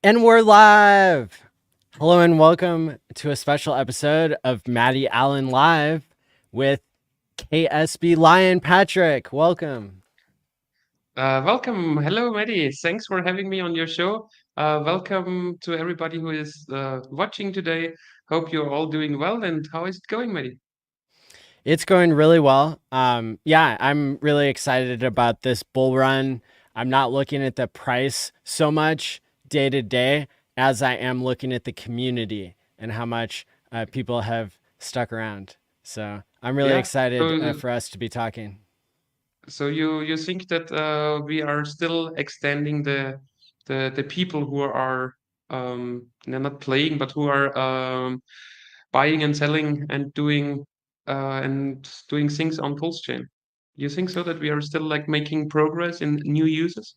And we're live. Hello and welcome to a special episode of Maddie ALLin Live with KSB Lion Patrick. Welcome. Welcome. Hello, Maddie. Thanks for having me on your show. Welcome to everybody who is watching today. Hope you're all doing well. And how is it going, Maddie? It's going really well. Yeah, I'm really excited about this bull run. I'm not looking at the price so much day to day as I am looking at the community and how much people have stuck around. So I'm really Yeah. excited So, for us to be talking. so you think that we are still extending the people who are they're not playing, but who are buying and selling and doing things on PulseChain. You think so that we are still like making progress in new users?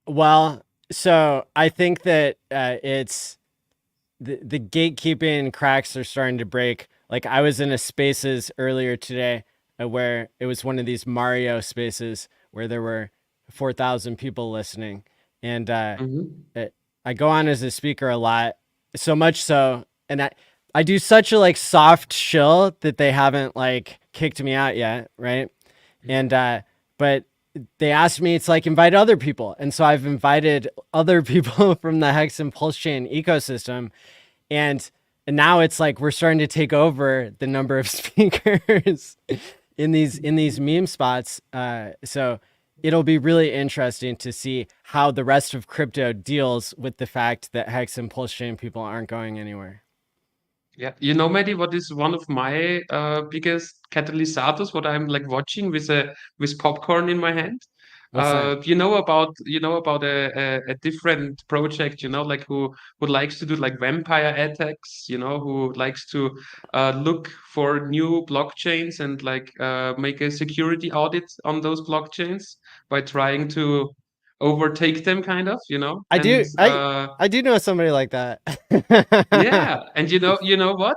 Well, so I think that it's the gatekeeping cracks are starting to break. Like I was in a spaces earlier today where it was one of these Mario spaces where there were 4,000 people listening, and Mm-hmm. it, I go on as a speaker a lot, so much so, and I do such a like soft shill that they haven't like kicked me out yet, right? And but they asked me to like invite other people, and so I've invited other people from the Hex and Pulse Chain ecosystem, and now it's like we're starting to take over the number of speakers in these meme spots. So it'll be really interesting to see how the rest of crypto deals with the fact that Hex and Pulse Chain people aren't going anywhere. Yeah, Maddie, what is one of my biggest catalysts? What I'm like watching with popcorn in my hand. What's that? You know about a different project. Like who likes to do like vampire attacks. Who likes to look for new blockchains and like make a security audit on those blockchains by trying to overtake them, kind of. I And do. I do know somebody like that. yeah, and you know what?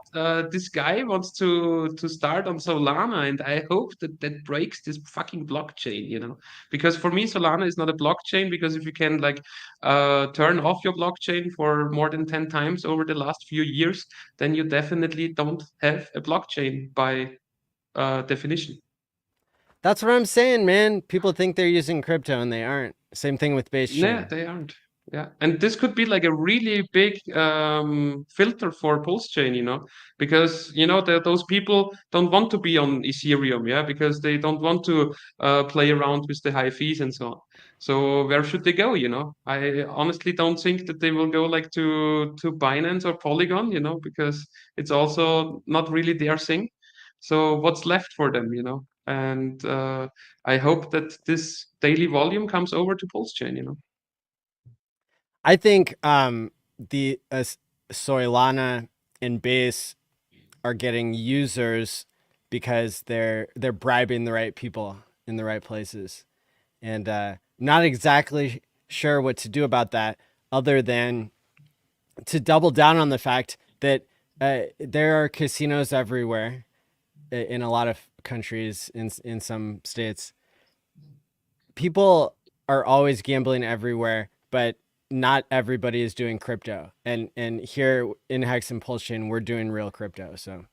This guy wants to start on Solana, and I hope that breaks this fucking blockchain. Because for me, Solana is not a blockchain because if you can like turn off your blockchain for more than 10 times over the last few years, then you definitely don't have a blockchain by definition. That's what I'm saying, man. People think they're using crypto and they aren't. Same thing with base Yeah, chain. they aren't. Yeah, and this could be like a really big filter for PulseChain, because those people don't want to be on Ethereum, yeah, because they don't want to play around with the high fees and so on. So where should they go? I honestly don't think that they will go like to Binance or Polygon, because it's also not really their thing. So what's left for them, And I hope that this daily volume comes over to PulseChain. I think the Solana and Base are getting users because they're bribing the right people in the right places, and not exactly sure what to do about that, other than to double down on the fact that there are casinos everywhere in a lot of countries, in some states. People are always gambling everywhere, but not everybody is doing crypto. And here in Hex and Pulse Chain, we're doing real crypto. So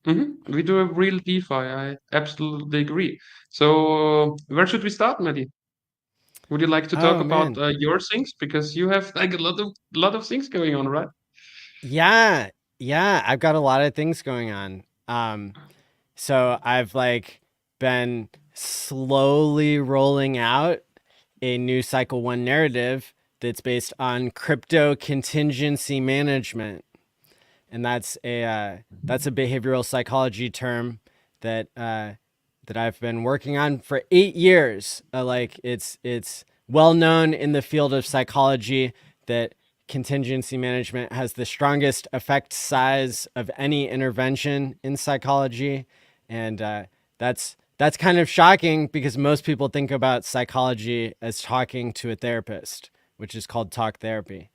We do a real DeFi. I absolutely agree. So, where should we start, Maddie? Would you like to talk oh about man. your things because you have like a lot of things going on, right? Yeah, yeah, I've got a lot of things going on. So I've like been slowly rolling out a new cycle one narrative that's based on crypto contingency management. And that's a behavioral psychology term that that I've been working on for 8 years. Like it's well known in the field of psychology that contingency management has the strongest effect size of any intervention in psychology, and that's kind of shocking because most people think about psychology as talking to a therapist, which is called talk therapy.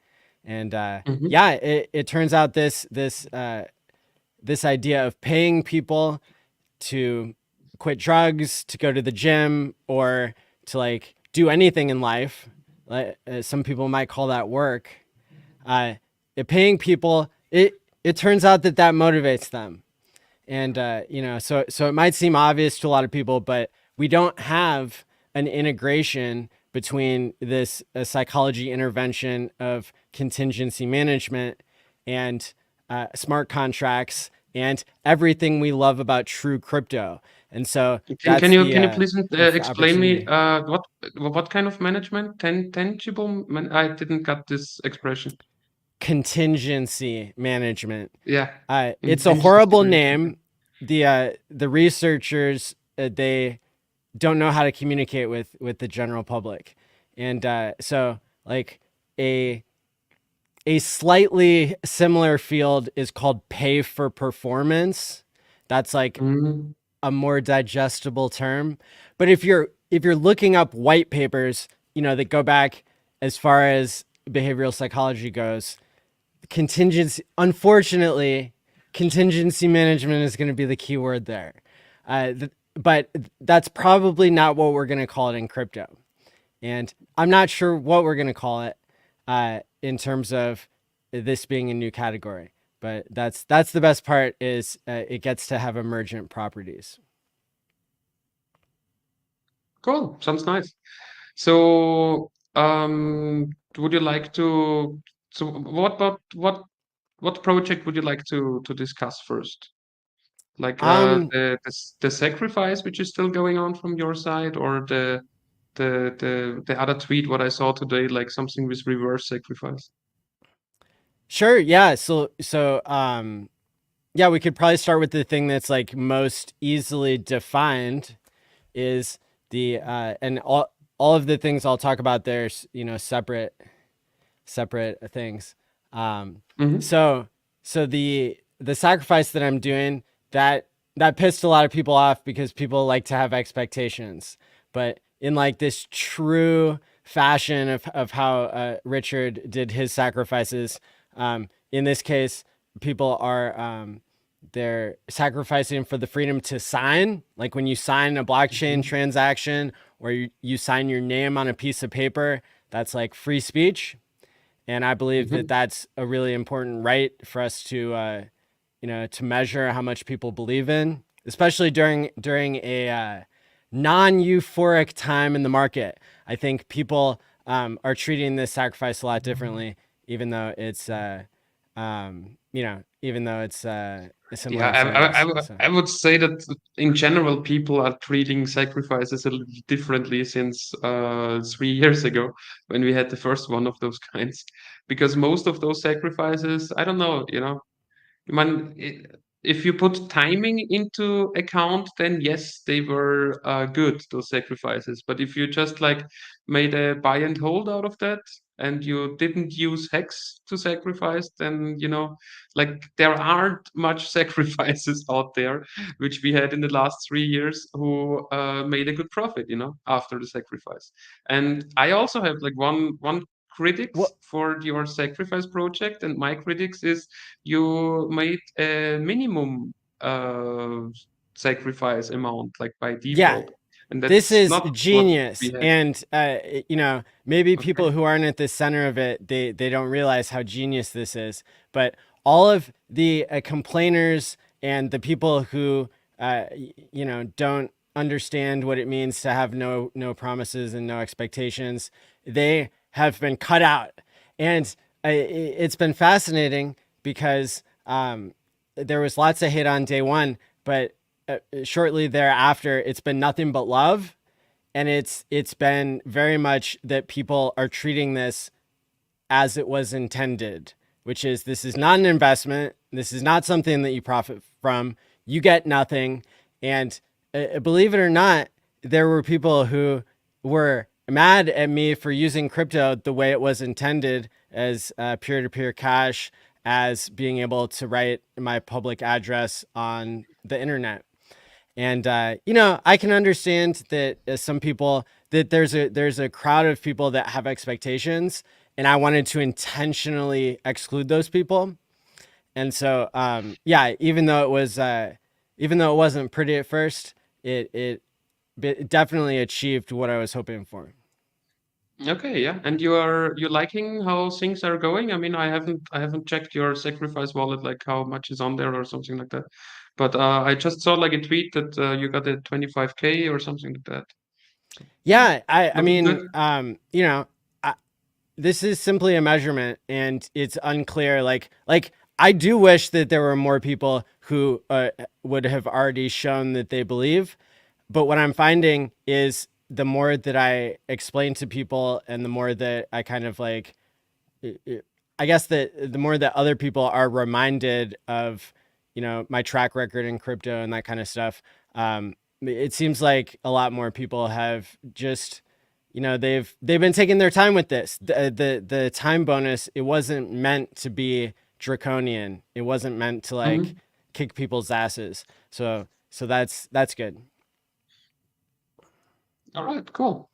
And hmm yeah, it turns out this idea of paying people to quit drugs, to go to the gym, or to like do anything in life, some people might call that work. Uh, Paying people, it turns out that motivates them. And so it might seem obvious to a lot of people, but we don't have an integration between this psychology intervention of contingency management and smart contracts and everything we love about true crypto. And so Can that's you please the explain me opportunity. what kind of management? Tangible I didn't get this expression. Contingency management. Yeah, It's a contingency horrible management. name. The researchers, they don't know how to communicate with the general public, and so like a a slightly similar field is called pay for performance. That's like Mm, a more digestible term. But if you're looking up white papers, that go back as far as behavioral psychology goes, contingency, unfortunately, contingency management is going to be the key word there. But that's probably not what we're going to call it in crypto. And I'm not sure what we're going to call it in terms of this being a new category. But that's the best part is it gets to have emergent properties. cool. Sounds nice. So, would you like to? So, what project would you like to discuss first? Like Um, the sacrifice which is still going on from your side, or the other tweet what I saw today, like something with reverse sacrifice. sure, yeah. Yeah, we could probably start with the thing that's like most easily defined is the and all of the things I'll talk about there's separate things. Um, Hmm. so the sacrifice that I'm doing that pissed a lot of people off because people like to have expectations, but in like this true fashion of how Richard did his sacrifices. In this case, people are they're sacrificing for the freedom to sign. Like when you sign a blockchain Hmm. transaction or you sign your name on a piece of paper, that's like free speech. And I believe that Hmm. that's a really important right for us to, to measure how much people believe in, especially during a non-euphoric time in the market. I think people are treating this sacrifice a lot differently, even though it's, even though it's Yeah, similar examples. So. I would say that in general, people are treating sacrifices a little differently since 3 years ago when we had the first one of those kinds. Because most of those sacrifices, I don't know, Man, if you put timing into account, then yes, they were good, those sacrifices. But if you just like made a buy and hold out of that and you didn't use hex to sacrifice, then, like there aren't much sacrifices out there, which we had in the last 3 years who made a good profit, after the sacrifice. And I also have like one critics Well, for your sacrifice project, and my critics is you made a minimum uh, sacrifice amount like by yeah, default, and this that's is not what we genius. had. And maybe Okay. people who aren't at the center of it, they don't realize how genius this is. But all of the complainers and the people who don't understand what it means to have no promises and no expectations, they have been cut out. And it's been fascinating because there was lots of hate on day one, but shortly thereafter, it's been nothing but love, and it's been very much that people are treating this as it was intended, which is this is not an investment. This is not something that you profit from. You get nothing. And believe it or not, there were people who were mad at me for using crypto the way it was intended as peer to peer cash, as being able to write my public address on the internet. And I can understand that some people that there's a crowd of people that have expectations, and I wanted to intentionally exclude those people. And so, yeah, even though it wasn't pretty at first, it definitely achieved what I was hoping for. Okay, yeah. And you liking how things are going? I mean, I haven't checked your sacrifice wallet, like how much is on there or something like that. But I just saw like a tweet that you got a 25K or something like that. So Yeah, I looking mean, good. I, this is simply a measurement, and it's unclear. Like I do wish that there were more people who would have already shown that they believe. But what I'm finding is the more that I explain to people, and the more that I kind of like, I guess that the more that other people are reminded of, my track record in crypto and that kind of stuff, it seems like a lot more people have just, they've been taking their time with this. The time bonus, it wasn't meant to be draconian. It wasn't meant to like Mhm. kick people's asses. So that's good. All right, cool.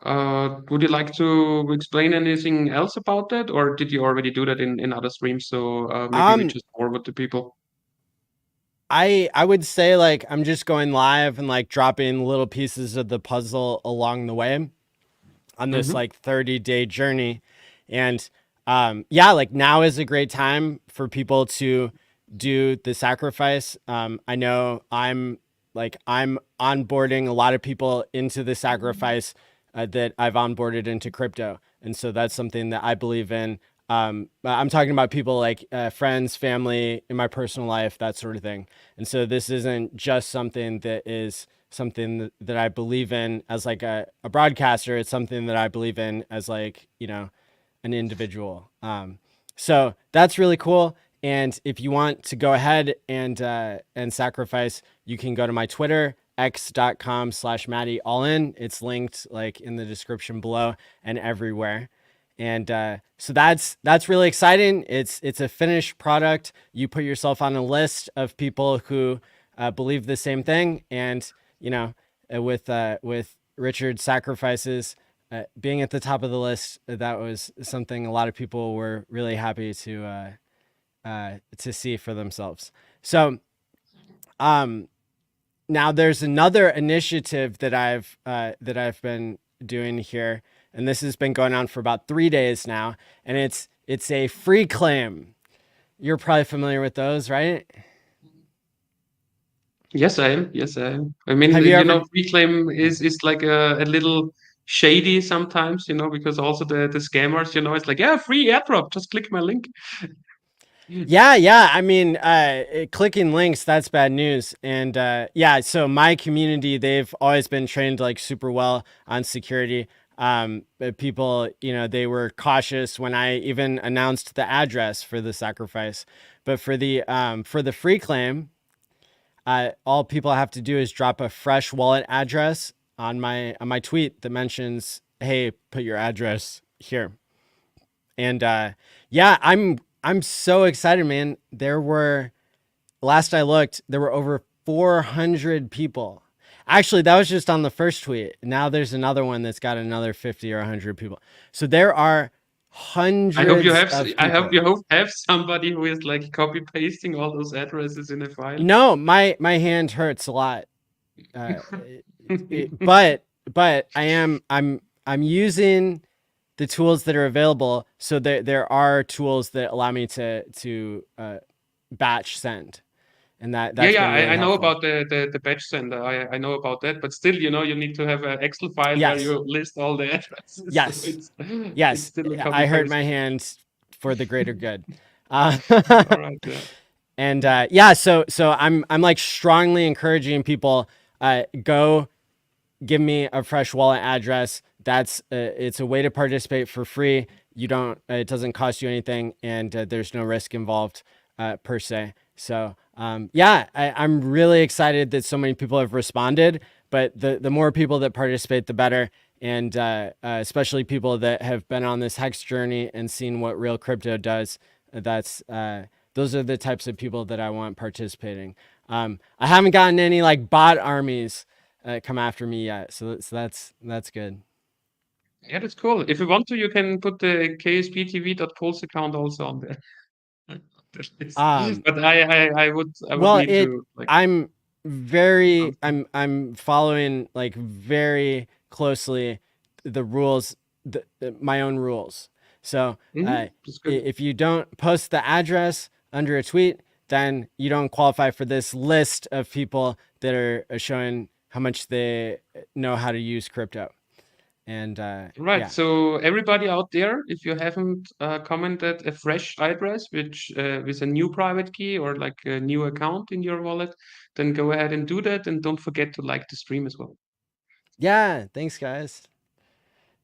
Would you like to explain anything else about that, or did you already do that in other streams? So maybe we Um, just forward to people. I would say like I'm just going live and like dropping little pieces of the puzzle along the way on this Mm-hmm. like 30-day journey. And yeah, like now is a great time for people to do the sacrifice. I know I'm onboarding a lot of people into the sacrifice that I've onboarded into crypto. And so that's something that I believe in. I'm talking about people like friends, family, in my personal life, that sort of thing. And so this isn't just something that is something that I believe in as like a broadcaster. It's something that I believe in as like, an individual. So that's really cool. And if you want to go ahead and sacrifice, you can go to my Twitter, x.com/Maddie ALLin. It's linked like in the description below and everywhere. And so that's really exciting. It's a finished product. You put yourself on a list of people who believe the same thing, and with Richard's sacrifices being at the top of the list, that was something a lot of people were really happy to see for themselves. So um, now there's another initiative that I've been doing here, and this has been going on for about 3 days now, and it's a free claim. You're probably familiar with those, right? Yes, I am. Yes, I am. I mean, Have you ever? Reclaim is like a little shady sometimes, because also the scammers, it's like, yeah, free airdrop, just click my link. Yeah. I mean, clicking links, that's bad news. And yeah, so my community, they've always been trained like super well on security. But people, they were cautious when I even announced the address for the sacrifice. But for the free claim, all people have to do is drop a fresh wallet address on my tweet that mentions, "Hey, put your address here." And yeah, I'm so excited, man. Last I looked, there were over 400 people. Actually, that was just on the first tweet. Now there's another one that's got another 50 or 100 people. So there are hundreds of I hope people. you have somebody who is like copy pasting all those addresses in a file. No, my hand hurts a lot. Uh, but I'm using the tools that are available. So there are tools that allow me to batch send, and Yeah, that's yeah, been really I know helpful. about the batch sender. I know about that, but still, you need to have an Excel file where Yes, you list all the addresses. So yes, it's yes. still a copy I hurt paste. my hand for the greater good. Uh, All right, yeah. and yeah, so I'm like strongly encouraging people go give me a fresh wallet address. It's a way to participate for free. You don't it doesn't cost you anything, and there's no risk involved per se. So yeah, I'm really excited that so many people have responded. But the more people that participate, the better. And especially people that have been on this hex journey and seen what real crypto does. That's those are the types of people that I want participating. I haven't gotten any like bot armies come after me yet. So that's good. Yeah, that's cool. If you want to, you can put the ksptv.pulse account also on there. Um, But I would well, need to like I'm announce them. I'm following like very closely the rules my own rules. So That's good. if you don't post the address under a tweet, then you don't qualify for this list of people that are showing how much they know how to use crypto. And Right. yeah, So everybody out there, if you haven't commented a fresh address, which with a new private key or like a new account in your wallet, then go ahead and do that, and don't forget to like the stream as well. yeah, thanks guys.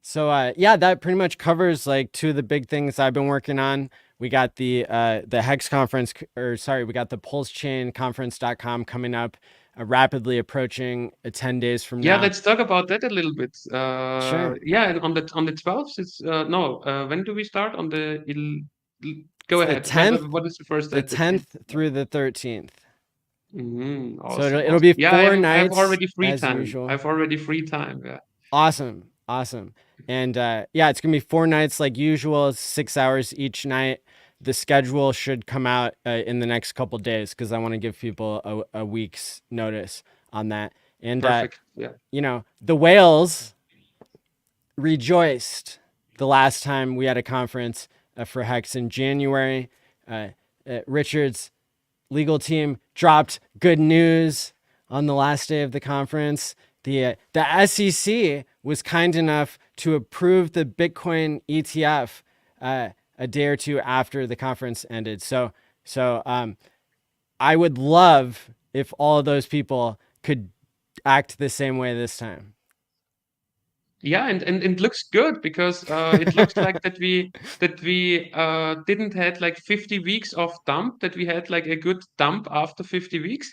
So yeah, that pretty much covers like two of the big things I've been working on. We got the Hex conference, or sorry, we got the PulseChain conference.com coming up, rapidly approaching 10 days from Yeah, now. let's talk about that a little bit. Sure. Yeah, on the 12th, it's no. When do we start? On the go It's the ahead. 10th, What is the first the date? The 10th. 10th through the 13th. So Awesome, it'll awesome. be Yeah, 4 nights already free as time. usual. I've already free time. Yeah. Awesome. Awesome. And yeah, it's going to be 4 nights like usual, 6 hours each night. The schedule should come out in the next couple days because I want to give people a week's notice on that. And, Perfect. Yeah. you know, the whales rejoiced the last time we had a conference for Hex in January. Richard's legal team dropped good news on the last day of the conference. The SEC was kind enough to approve the Bitcoin ETF a day or two after the conference ended. So I would love if all of those people could act the same way this time. Yeah, and it looks good because it looks like that we didn't had like 50 weeks of dump, that we had like a good dump after 50 weeks.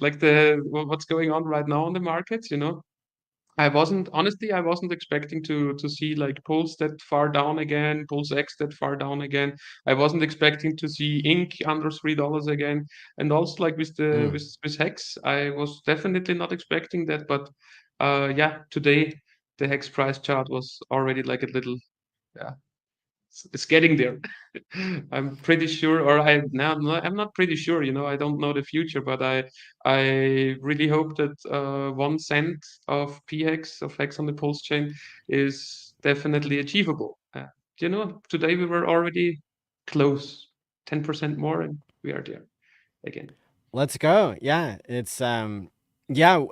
Like what's going on right now on the markets, you know. I wasn't expecting to see like Pulse that far down again, Pulse X that far down again. I wasn't expecting to see Ink under $3 again. And also like with the Mm. with Hex, I was definitely not expecting that. But yeah, today the Hex price chart was already like a little, yeah, it's getting there. I'm pretty sure, or I now I'm not pretty sure. You know, I don't know the future, but I really hope that 1 cent of PX of Hex on the Pulse chain is definitely achievable. You know, today we were already close, 10% more, and we are there again. Let's go. Yeah, it's yeah.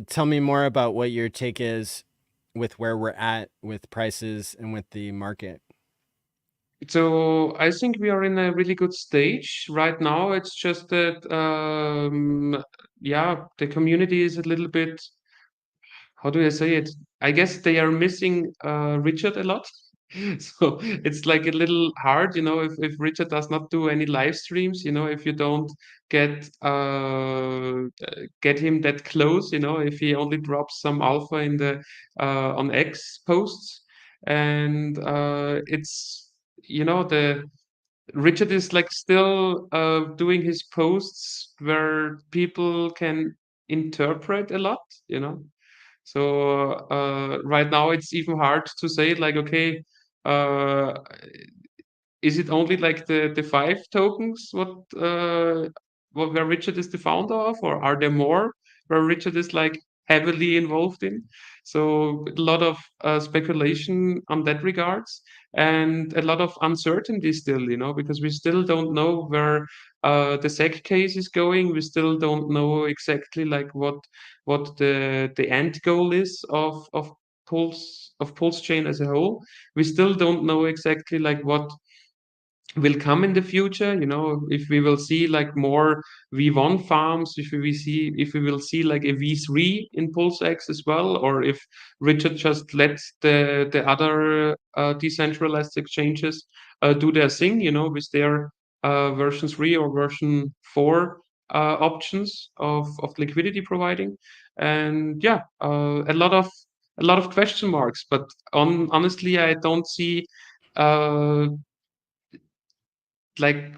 Tell me more about what your take is with where we're at with prices and with the market. So I think we are in a really good stage right now. It's just that, yeah, the community is a little bit, how do I say it? I guess they are missing Richard a lot. So it's like a little hard, you know, if Richard does not do any live streams, you know, if you don't get him that close, you know, if he only drops some alpha in the on X posts, and it's, you know, the Richard is like still doing his posts where people can interpret a lot, you know. So right now it's even hard to say like, okay, uh, is it only like the five tokens what where Richard is the founder of, or are there more where Richard is like heavily involved in? So a lot of speculation on that regards, and a lot of uncertainty still, you know, because we still don't know where the SEC case is going. We still don't know exactly like what the end goal is of Pulse chain as a whole. We still don't know exactly like what will come in the future, you know, if we will see like more V1 farms, if we will see like a V3 in PulseX as well, or if Richard just lets the other decentralized exchanges do their thing, you know, with their version 3 or version 4 options of liquidity providing. And yeah, a lot of question marks, but honestly I don't see uh like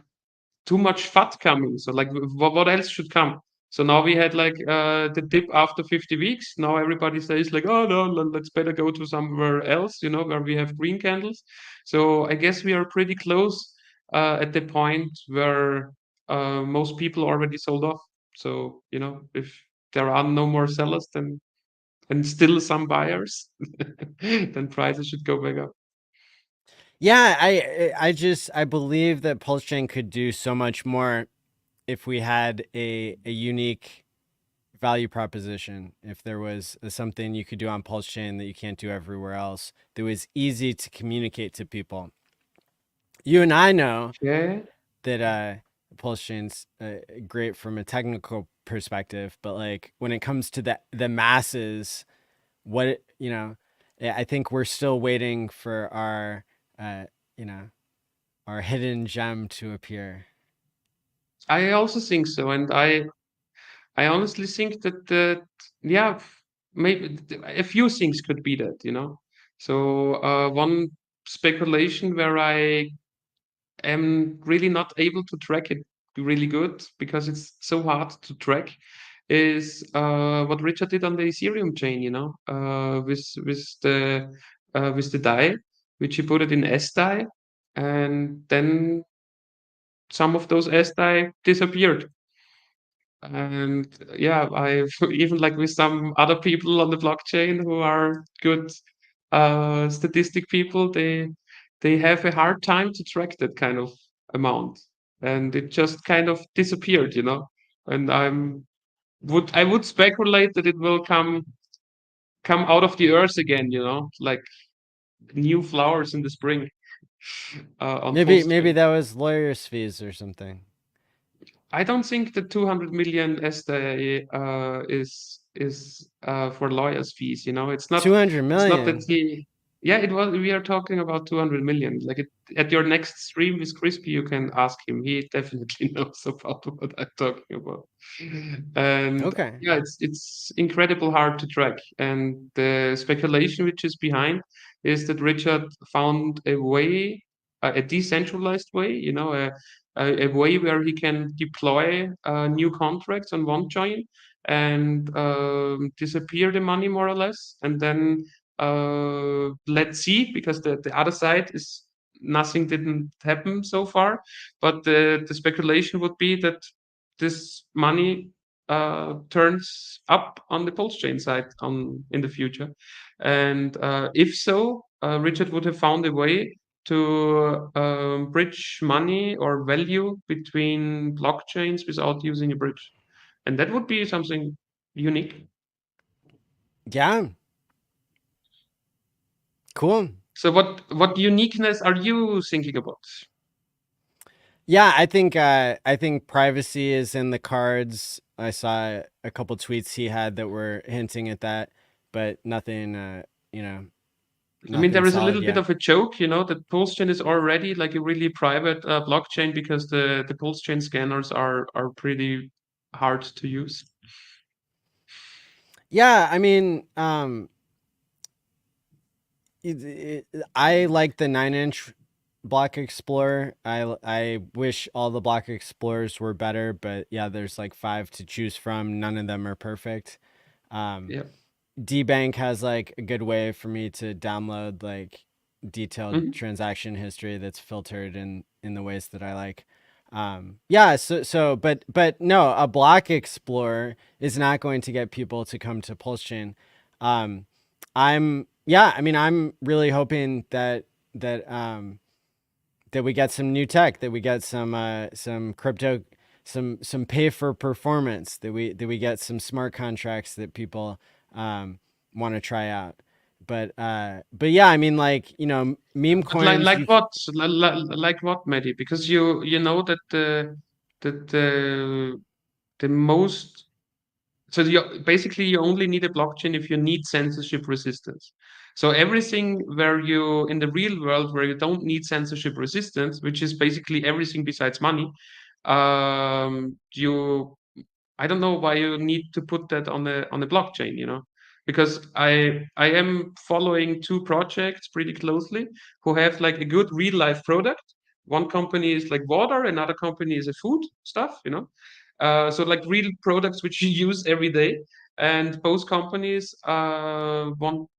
too much fat coming. So like what else should come? So now we had like the dip after 50 weeks. Now everybody says like, oh no, let's better go to somewhere else, you know, where we have green candles. So I guess we are pretty close at the point where most people already sold off. So, you know, if there are no more sellers, then and still some buyers, then prices should go back up. Yeah, I believe that PulseChain could do so much more if we had a unique value proposition. If there was something you could do on PulseChain that you can't do everywhere else, that was easy to communicate to people. You and I know Yeah. that PulseChain's great from a technical perspective, but like when it comes to the masses, what you know, I think we're still waiting for our you know, our hidden gem to appear. I also think so, and I honestly think that yeah, maybe a few things could be that, you know. So one speculation where I am really not able to track it really good because it's so hard to track is what Richard did on the Ethereum chain, you know, with the DAI, which he put it in S DAI, and then some of those S DAI disappeared. And yeah, I've even like with some other people on the blockchain who are good statistic people, they have a hard time to track that kind of amount, and it just kind of disappeared, you know. And I would speculate that it will come out of the earth again, you know, like new flowers in the spring on Maybe PulseChain. that was lawyers' fees or something. I don't think the 200 million SDA is for lawyers' fees. You know, 200 it's not that million. he. Yeah, it was. We are talking about 200 million. Like at your next stream with Crispy, you can ask him. He definitely knows about what I'm talking about. And Okay. yeah, it's incredible hard to track. And the speculation which is behind is that Richard found a way, a decentralized way. You know, a way where he can deploy new contracts on one chain and disappear the money more or less, and then let's see, because the other side is nothing didn't happen so far, but the speculation would be that this money turns up on the pulse chain side on in the future, and if so, Richard would have found a way to bridge money or value between blockchains without using a bridge. And that would be something unique. Yeah. Cool. So what uniqueness are you thinking about? Yeah, I think privacy is in the cards. I saw a couple tweets he had that were hinting at that, but nothing you know, I mean, nothing there is a solid little bit yet. of a joke, you know, that PulseChain is already like a really private blockchain because the PulseChain scanners are pretty hard to use. Yeah, I mean, I like the 9-inch block explorer. I wish all the block explorers were better, but yeah, there's like 5 to choose from. None of them are perfect. Um, Yeah. DBank has like a good way for me to download like detailed Mhm. transaction history that's filtered in the ways that I like. Yeah, but no, a block explorer is not going to get people to come to PulseChain. Um, I mean, I'm really hoping that that we get some new tech, that we get some crypto, some pay for performance, that we get some smart contracts that people want to try out. But yeah, I mean, like, you know, meme But coins. like what? Like what, Maddie? Because you know that the most. So basically you only need a blockchain if you need censorship resistance. So everything where you in the real world where you don't need censorship resistance, which is basically everything besides money, you I don't know why you need to put that on a blockchain, you know, because I am following two projects pretty closely who have like a good real life product. One company is like water, another company is a food stuff, you know. So like real products which you use every day, and both companies want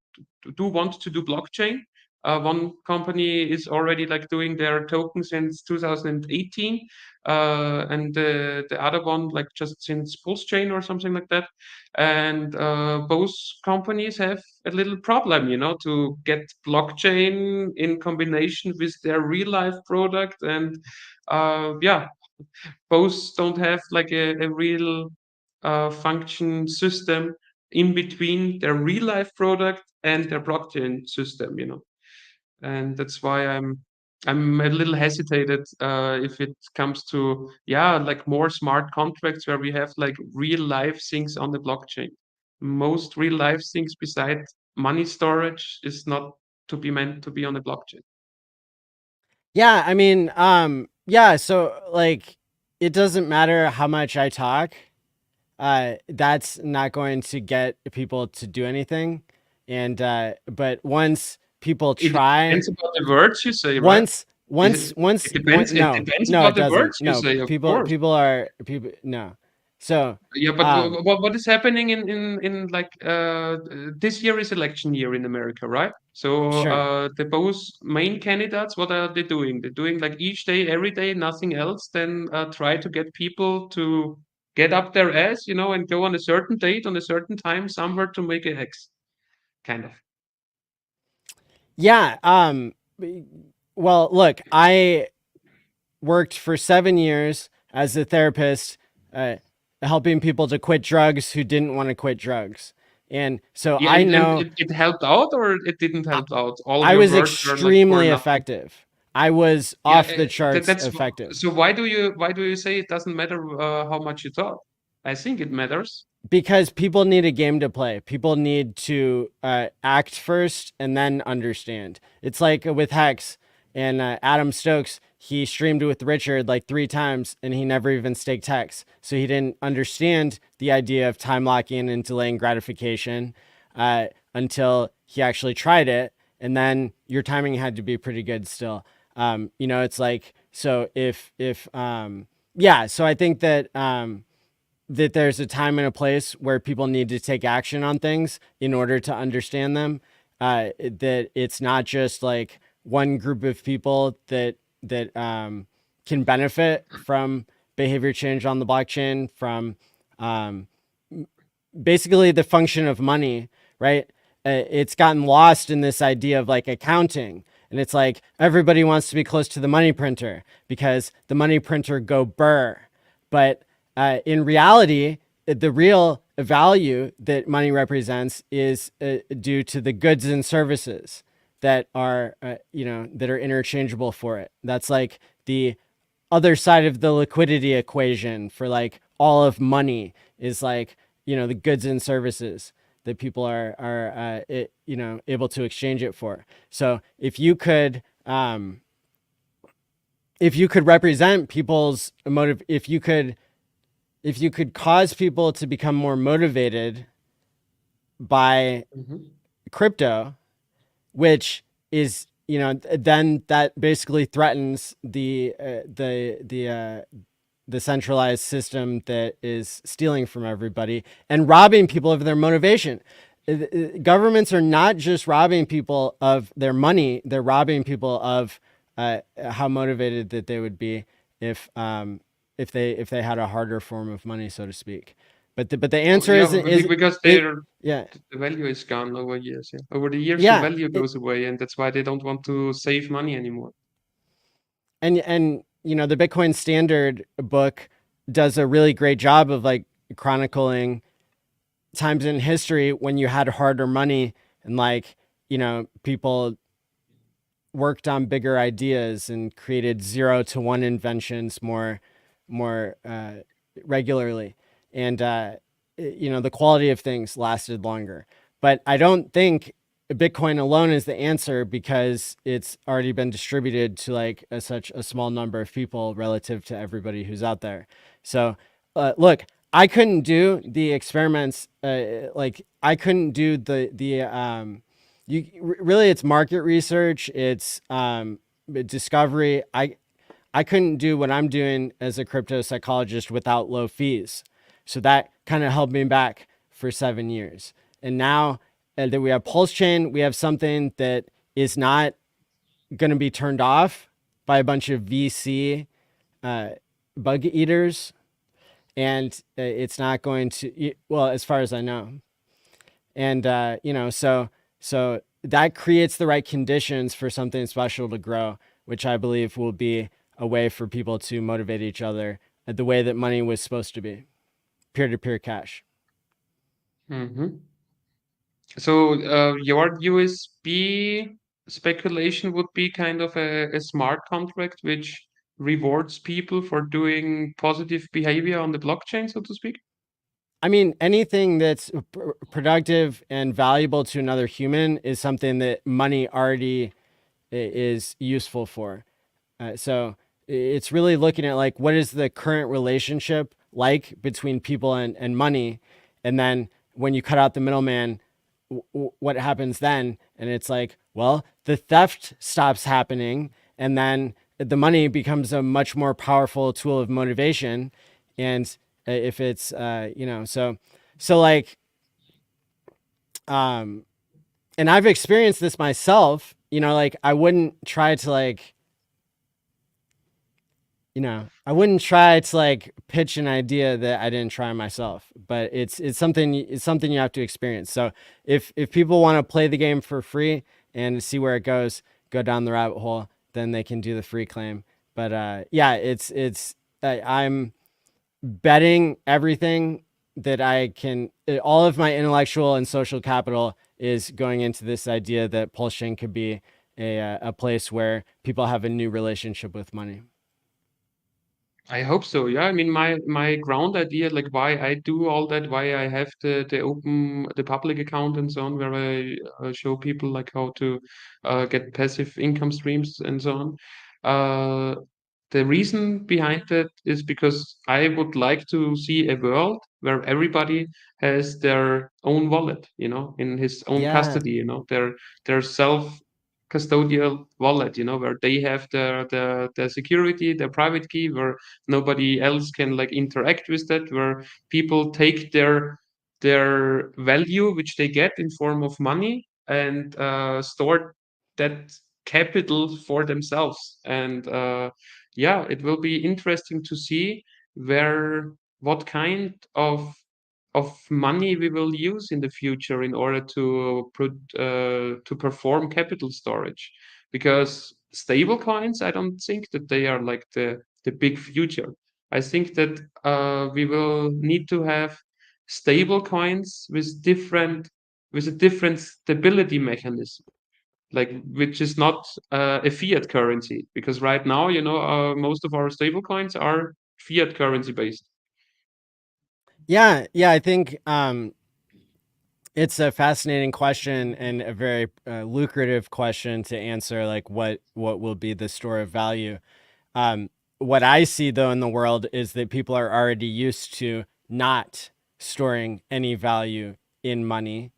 to do blockchain. One company is already like doing their token since 2018, and the other one like just since PulseChain or something like that. And both companies have a little problem, to get blockchain in combination with their real life product. And yeah, both don't have like a real function system in between their real life product and their blockchain system. And that's why I'm a little hesitated if it comes to, yeah, like more smart contracts where we have like real life things on the blockchain. Most real life things besides money storage is not to be meant to be on the blockchain. Yeah, I mean, yeah, so like it doesn't matter how much I talk. That's not going to get people to do anything. And but once people It try, depends about the words you say, right? once It, once it once one, depends. It no, depends no, about it the doesn't. words you No, say, of people course. people are people no. So Yeah, but um what is happening in like this year is election year in America, right? So sure. the both main candidates, what are they doing? They're doing like each day, every day, nothing else than try to get people to get up their ass, and go on a certain date on a certain time somewhere to make a hex, kind of. Yeah, well, look, I worked for 7 years as a therapist, uh, helping people to quit drugs who didn't want to quit drugs. And so Yeah, I and know it helped out or it didn't help out. All I your was work were like for extremely nothing. effective. I was Yeah, off the charts that's effective so. Why do you say it doesn't matter how much you talk? I think it matters. because people need a game to play. People need to act first and then understand. It's like with Hex and Adam Stokes. He streamed with Richard like 3 times and he never even staked Hex. So he didn't understand the idea of time locking and delaying gratification until he actually tried it. And then your timing had to be pretty good still. It's like, so yeah, so I think that there's a time and a place where people need to take action on things in order to understand them. That it's not just like one group of people that can benefit from behavior change on the blockchain, from um, basically the function of money, right? It's gotten lost in this idea of like accounting. And it's like everybody wants to be close to the money printer because the money printer go burr. But in reality, the real value that money represents is due to the goods and services that are, that are interchangeable for it. That's like the other side of the liquidity equation for like all of money is like, the goods and services that people are able to exchange it for. So if you could represent people's motive, if you could cause people to become more motivated by Mhm. crypto, which is, then that basically threatens the centralized system that is stealing from everybody and robbing people of their motivation. Governments are not just robbing people of their money; they're robbing people of how motivated that they would be if if they had a harder form of money, so to speak. But the Oh, answer yeah, is because it yeah the value is gone over years. Yeah, over the years the yeah value it, goes away, and that's why they don't want to save money anymore. and the Bitcoin Standard book does a really great job of like chronicling times in history when you had harder money and like people worked on bigger ideas and created 0 to 1 inventions more regularly and the quality of things lasted longer. But I don't think Bitcoin alone is the answer because it's already been distributed to like such a small number of people relative to everybody who's out there. So look, I couldn't do the experiments, like I couldn't do the really it's market research, it's discovery. I couldn't do what I'm doing as a crypto psychologist without low fees. So that kind of held me back for 7 years. And now that we have PulseChain, we have something that is not going to be turned off by a bunch of VC uh, bug eaters, and it's not going to. Well, as far as I know, and so that creates the right conditions for something special to grow, which I believe will be a way for people to motivate each other the way that money was supposed to be, peer-to-peer cash. Hmm. So your USB speculation would be kind of a smart contract which rewards people for doing positive behavior on the blockchain, so to speak. I mean, anything that's productive and valuable to another human is something that money already is useful for. So it's really looking at like what is the current relationship like between people and money, and then when you cut out the middleman, what happens then? And it's like, well, the theft stops happening, and then the money becomes a much more powerful tool of motivation. And if it's so like um and I've experienced this myself, like I wouldn't try to like I wouldn't try to like pitch an idea that I didn't try myself, but it's something you have to experience. So if people want to play the game for free and see where it goes, go down the rabbit hole, then they can do the free claim. But yeah, I'm betting everything that I can. All of my intellectual and social capital is going into this idea that PulseChain could be a place where people have a new relationship with money. I hope so. Yeah, I mean, my ground idea, like why I do all that, why I have the public account and so on, where I show people like how to get passive income streams and so on. Uh, the reason behind that is because I would like to see a world where everybody has their own wallet, in his own Yeah, custody, their self custodial wallet, where they have their security, their private key, where nobody else can like interact with that, where people take their value which they get in form of money and store that capital for themselves. And yeah, it will be interesting to see where what kind of money we will use in the future in order to perform capital storage, because stable coins, I don't think that they are like the big future. I think that we will need to have stable coins with a different stability mechanism, like which is not a fiat currency, because right now, most of our stable coins are fiat currency based. yeah. I think it's a fascinating question and a very lucrative question to answer. Like, what will be the store of value? What I see though in the world is that people are already used to not storing any value in money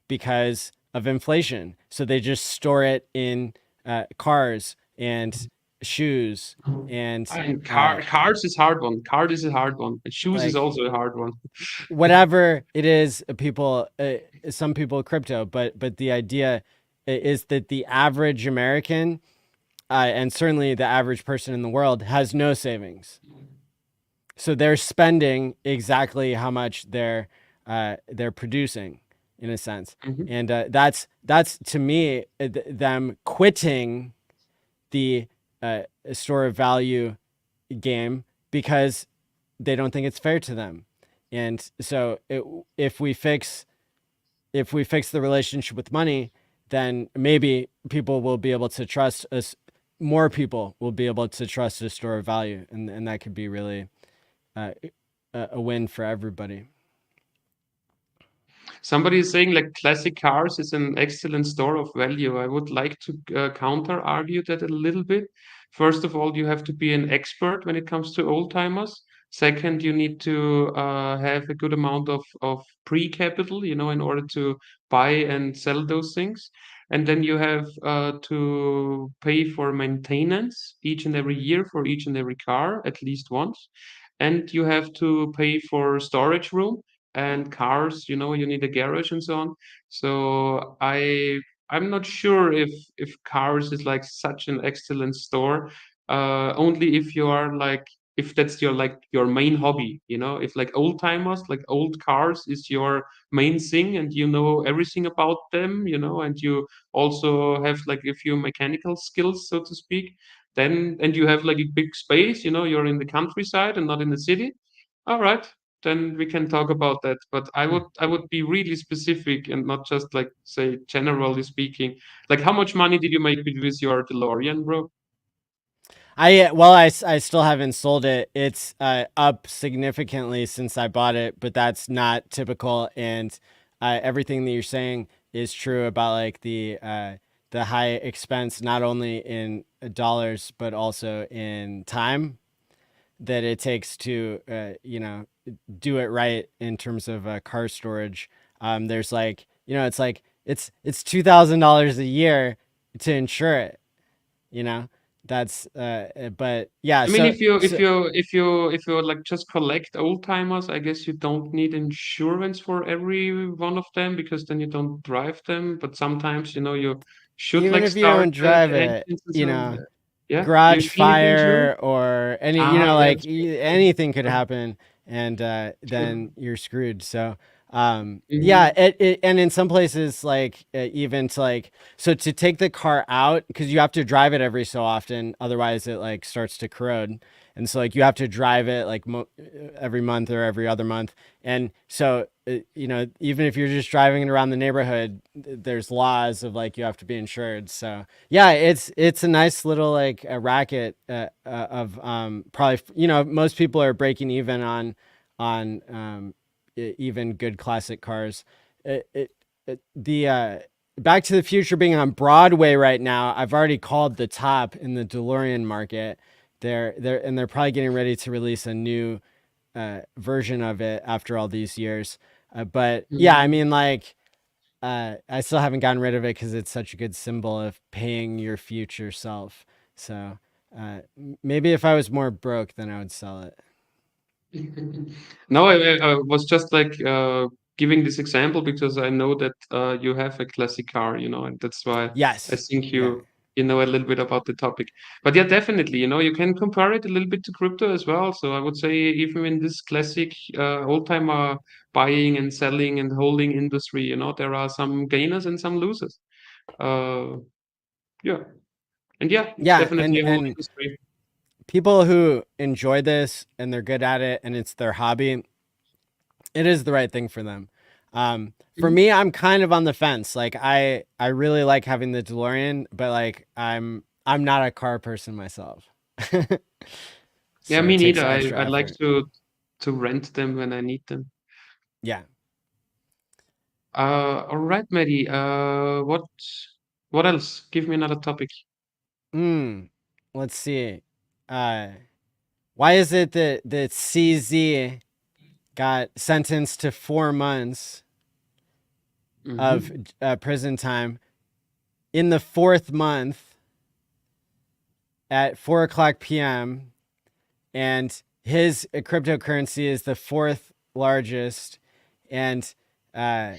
because of inflation. So they just store it in cars and shoes and And cars is hard one. Card is a hard one. And shoes is like also a hard one. whatever it is. People, some people crypto, but the idea is that the average American and certainly the average person in the world has no savings. So they're spending exactly how much they're producing in a sense, Mhm. and that's to me them quitting the store of value game because they don't think it's fair to them. And so if we fix the relationship with money, then maybe people will be able to trust us. More people will be able to trust a store of value, and that could be really uh, a win for everybody. Somebody is saying like classic cars is an excellent store of value. I would like to counter argue that a little bit. First of all, you have to be an expert when it comes to old timers. Second, you need to have a good amount of pre-capital, in order to buy and sell those things. And then you have to pay for maintenance each and every year for each and every car, at least once. And you have to pay for storage room and cars, you need a garage and so on. So I'm not sure if cars is like such an excellent store. Only if you are like, if that's your like your main hobby, you know, if like old timers, like old cars is your main thing, and you know everything about them, you know, and you also have like a few mechanical skills, so to speak. Then, and you have like a big space, you know, you're in the countryside and not in the city. All right, then we can talk about that. But I would be really specific and not just like say generally speaking. Like, how much money did you make with your DeLorean, bro? I still haven't sold it. It's up significantly since I bought it, but that's not typical. And everything that you're saying is true about like the high expense, not only in dollars but also in time that it takes to do it right in terms of car storage. There's like it's like it's $2,000 a year to insure it. You know, that's but yeah. I mean, So if you like just collect old timers, I guess you don't need insurance for every one of them, because then you don't drive them. But sometimes, you know, you should even like if you start don't drive the it, engines and so on. Yeah, you garage need insurance. fire or any Ah, yeah, like that's true. anything could True. happen, and then True. you're screwed. So yeah, Hmm. and in some places like even to like so to take the car out, because you have to drive it every so often, otherwise it like starts to corrode. And so like you have to drive it like every month or every other month. And so even if you're just driving it around the neighborhood, there's laws of like you have to be insured. So yeah, it's a nice little like a racket of probably most people are breaking even on even good classic cars. The Back to the Future being on Broadway right now, I've already called the top in the DeLorean market. They're probably getting ready to release a new version of it after all these years. But yeah, I Hmm. mean, like, I still haven't gotten rid of it because it's such a good symbol of paying your future self. So maybe if I was more broke, then I would sell it. No, I was just like giving this example because I know that you have a classic car, you know, and that's why I Yes. think Yeah. you know a little bit about the topic. But yeah, definitely, you know, you can compare it a little bit to crypto as well. So I would say even in this classic old timer buying and selling and holding industry, you know, there are some gainers and some losers. Uh, yeah, and yeah, it's Yeah. definitely a whole industry. People who enjoy this and they're good at it and it's their hobby, it is the right thing for them. For Mhm. me, I'm kind of on the fence. Like I really like having the DeLorean, but like I'm not a car person myself. Yeah, So me it takes neither. extra I like effort. to rent them when I need them. Yeah. All right, Maddie. What else? Give me another topic. Mm, let's see. Uh, why is it that CZ got sentenced to 4 months of Hmm. prison time in the fourth month at 4 o'clock p.m. and his cryptocurrency is the fourth largest. And uh,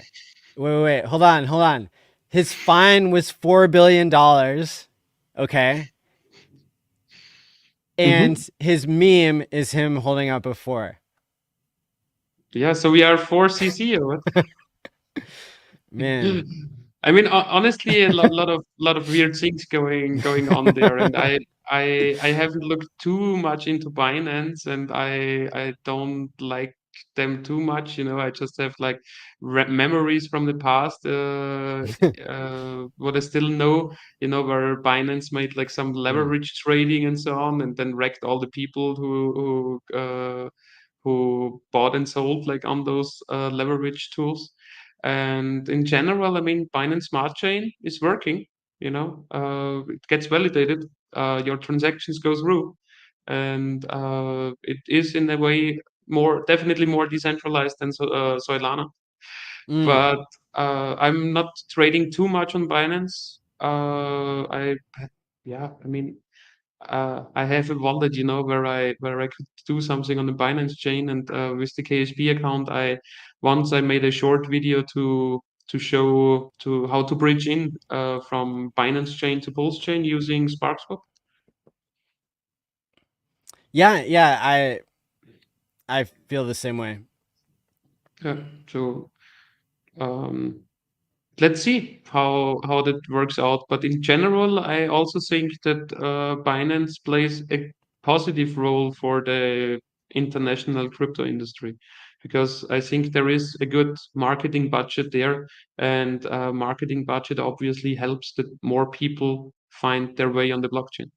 wait, hold on. His fine was $4 billion. Okay, Hmm. and his meme is him holding up a four. Yeah, so we are 4cc or what? Man. I mean, honestly, a lot of weird things going on there, and I haven't looked too much into Binance, and I don't like them too much. You know, I just have like memories from the past. What I still know, you know, where Binance made like some Mm, leverage trading and so on, and then wrecked all the people who bought and sold like on those leverage tools. And in general, I mean, Binance Smart Chain is working. You know, it gets validated. Your transactions go through, and it is in a way definitely more decentralized than Solana. mm, But I'm not trading too much on Binance. Yeah, I mean, I have a wallet, you know, where I could do something on the Binance chain, and with the KSP account, I once I made a short video to to show to how to bridge in from Binance Chain to PulseChain using SparkSwap? Yeah, I feel the same way. Yeah. So um, let's see how that works out. But in general, I also think that Binance plays a positive role for the international crypto industry, because I think there is a good marketing budget there, and marketing budget obviously helps that more people find their way on the blockchain.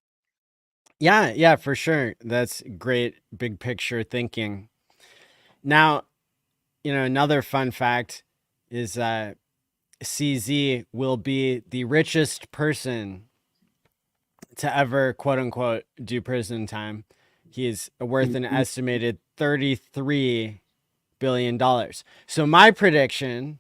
Yeah, for sure. That's great big picture thinking. Now, another fun fact is CZ will be the richest person to ever quote unquote do prison time. He's worth an Mhm. estimated $33 billion. So my prediction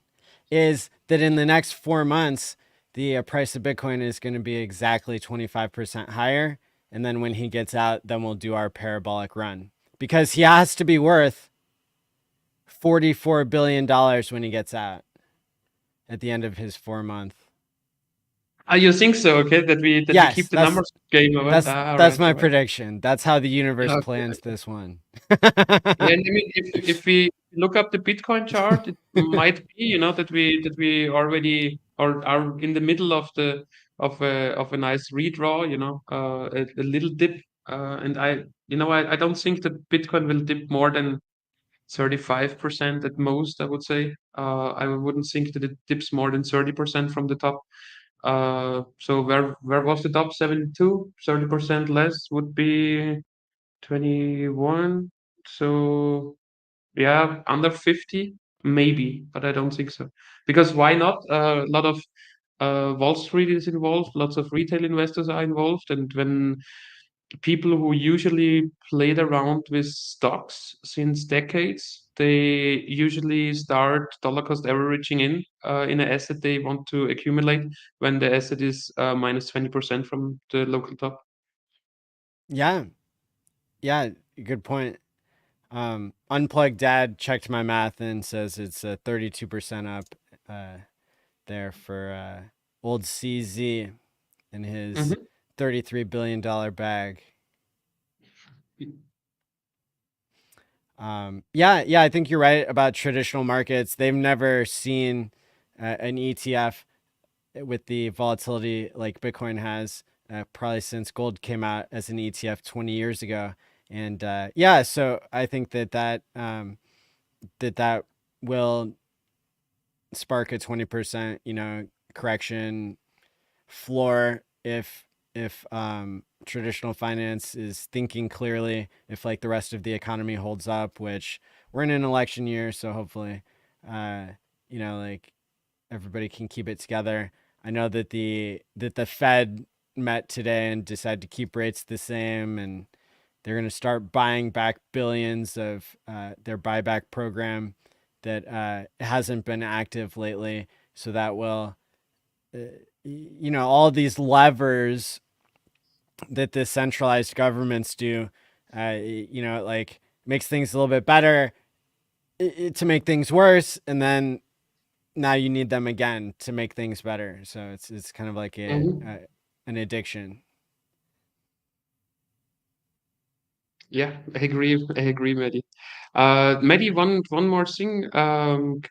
is that in the next 4 months, the price of Bitcoin is going to be exactly 25% higher. And then when he gets out, then we'll do our parabolic run, because he has to be worth $44 billion when he gets out at the end of his 4 month. You think so? Okay, that we Yes, keep the numbers game of it. that's Ah, that's all my right. prediction. That's how the universe plans Okay. this one. Yeah, and I mean, if we look up the Bitcoin chart, it might be, that we already are in the middle of a nice redraw, a little dip, and I don't think that Bitcoin will dip more than 35% at most, I would say. I wouldn't think that it dips more than 30% from the top. So where was the top? 72, 30% less would be 21. So yeah, under 50, maybe, but I don't think so. Because why not? A lot of Wall Street is involved, lots of retail investors are involved, and when people who usually played around with stocks since decades, they usually start dollar cost averaging in an asset they want to accumulate when the asset is minus 20% from the local top. Yeah, yeah, good point. Unplugged Dad checked my math and says it's 32% up uh, there for old CZ in his Hmm. $33 billion bag. Yeah, I think you're right about traditional markets. They've never seen an ETF with the volatility like Bitcoin has, probably since gold came out as an ETF 20 years ago. And yeah, so I think that will spark a 20%, correction floor if traditional finance is thinking clearly, if like the rest of the economy holds up, which we're in an election year, so hopefully uh like everybody can keep it together. I know that the Fed met today and decided to keep rates the same, and they're going to start buying back billions of their buyback program that hasn't been active lately. So that will, uh, all these levers that the centralized governments do, it like makes things a little bit better to make things worse, and then now you need them again to make things better. So it's kind of like an addiction. Yeah, I agree, Maddie. Maddie, one more thing.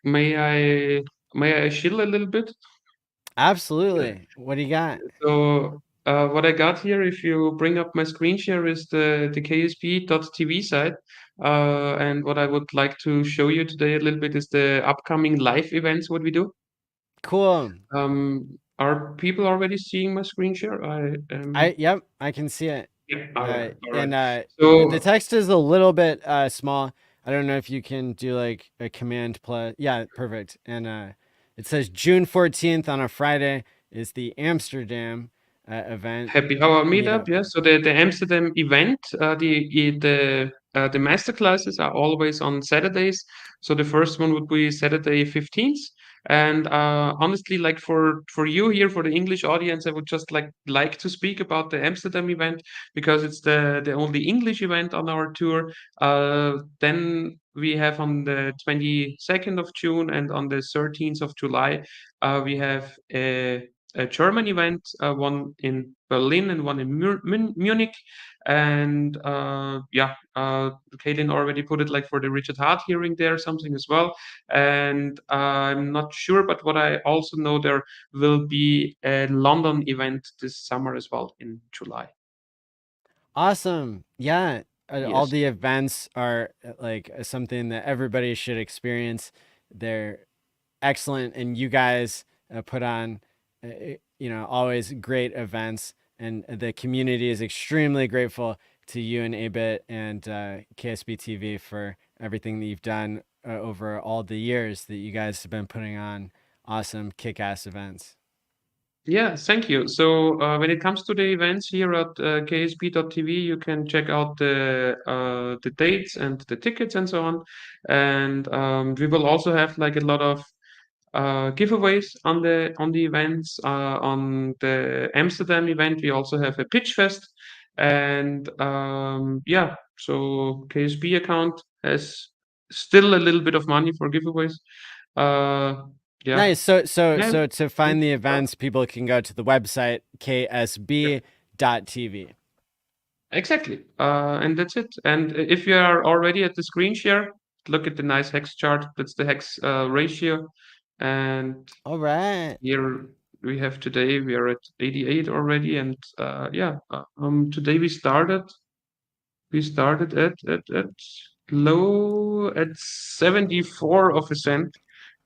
May I chill a little bit? Absolutely. What do you got? So what I got here, if you bring up my screen share, is the KSP.tv site. And what I would like to show you today a little bit is the upcoming live events, what we do. Cool. Are people already seeing my screen share? I am. Yep, I can see it. Yeah, all right. And the So text is a little bit small. I don't know if you can do like a command plus. Yeah, perfect. And it says June 14th on a Friday is the Amsterdam event happy hour meetup. meetup, yeah. So the Amsterdam event, the master classes are always on Saturdays. So the first one would be Saturday 15th. And honestly, like for you here, for the English audience, I would just like to speak about the Amsterdam event because it's the only English event on our tour. Then we have on the 22nd of June and on the 13th of July, we have a German event, one in Berlin and one in Munich. And yeah, Caitlin already put it like for the Richard Hart hearing there, something as well. And I'm not sure, but what I also know, there will be a London event this summer as well in July. Awesome. Yeah. All Yes. the events are like something that everybody should experience. They're excellent, and you guys put on, always great events, and the community is extremely grateful to you and Abit and KSB TV for everything that you've done over all the years that you guys have been putting on awesome kick-ass events. Yeah, thank you. So when it comes to the events here at ksp.tv, you can check out the dates and the tickets and so on. And we will also have like a lot of giveaways on the events. On the Amsterdam event, we also have a pitch fest, and yeah, so KSB account has still a little bit of money for giveaways. Uh, yeah. Nice. Yeah. So to find the events, people can go to the website ksb.tv. Exactly. And that's it. And if you are already at the screen share, look at the nice hex chart. That's the hex ratio. And All right. here we have today, we are at 88 already. And yeah, today we started at low at 74 of a cent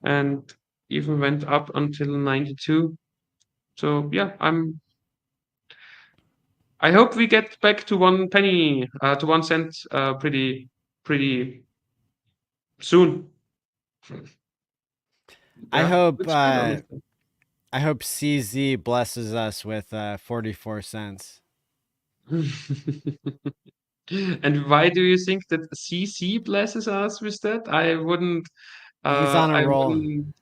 and even went up until 92. So yeah, I hope we get back to 1 penny, to 1 cent, pretty soon. I Yeah, hope it's good, honestly. I hope CZ blesses us with 44 cents. And why do you think that CC blesses us with that? I wouldn't. He's on a I roll. wouldn't.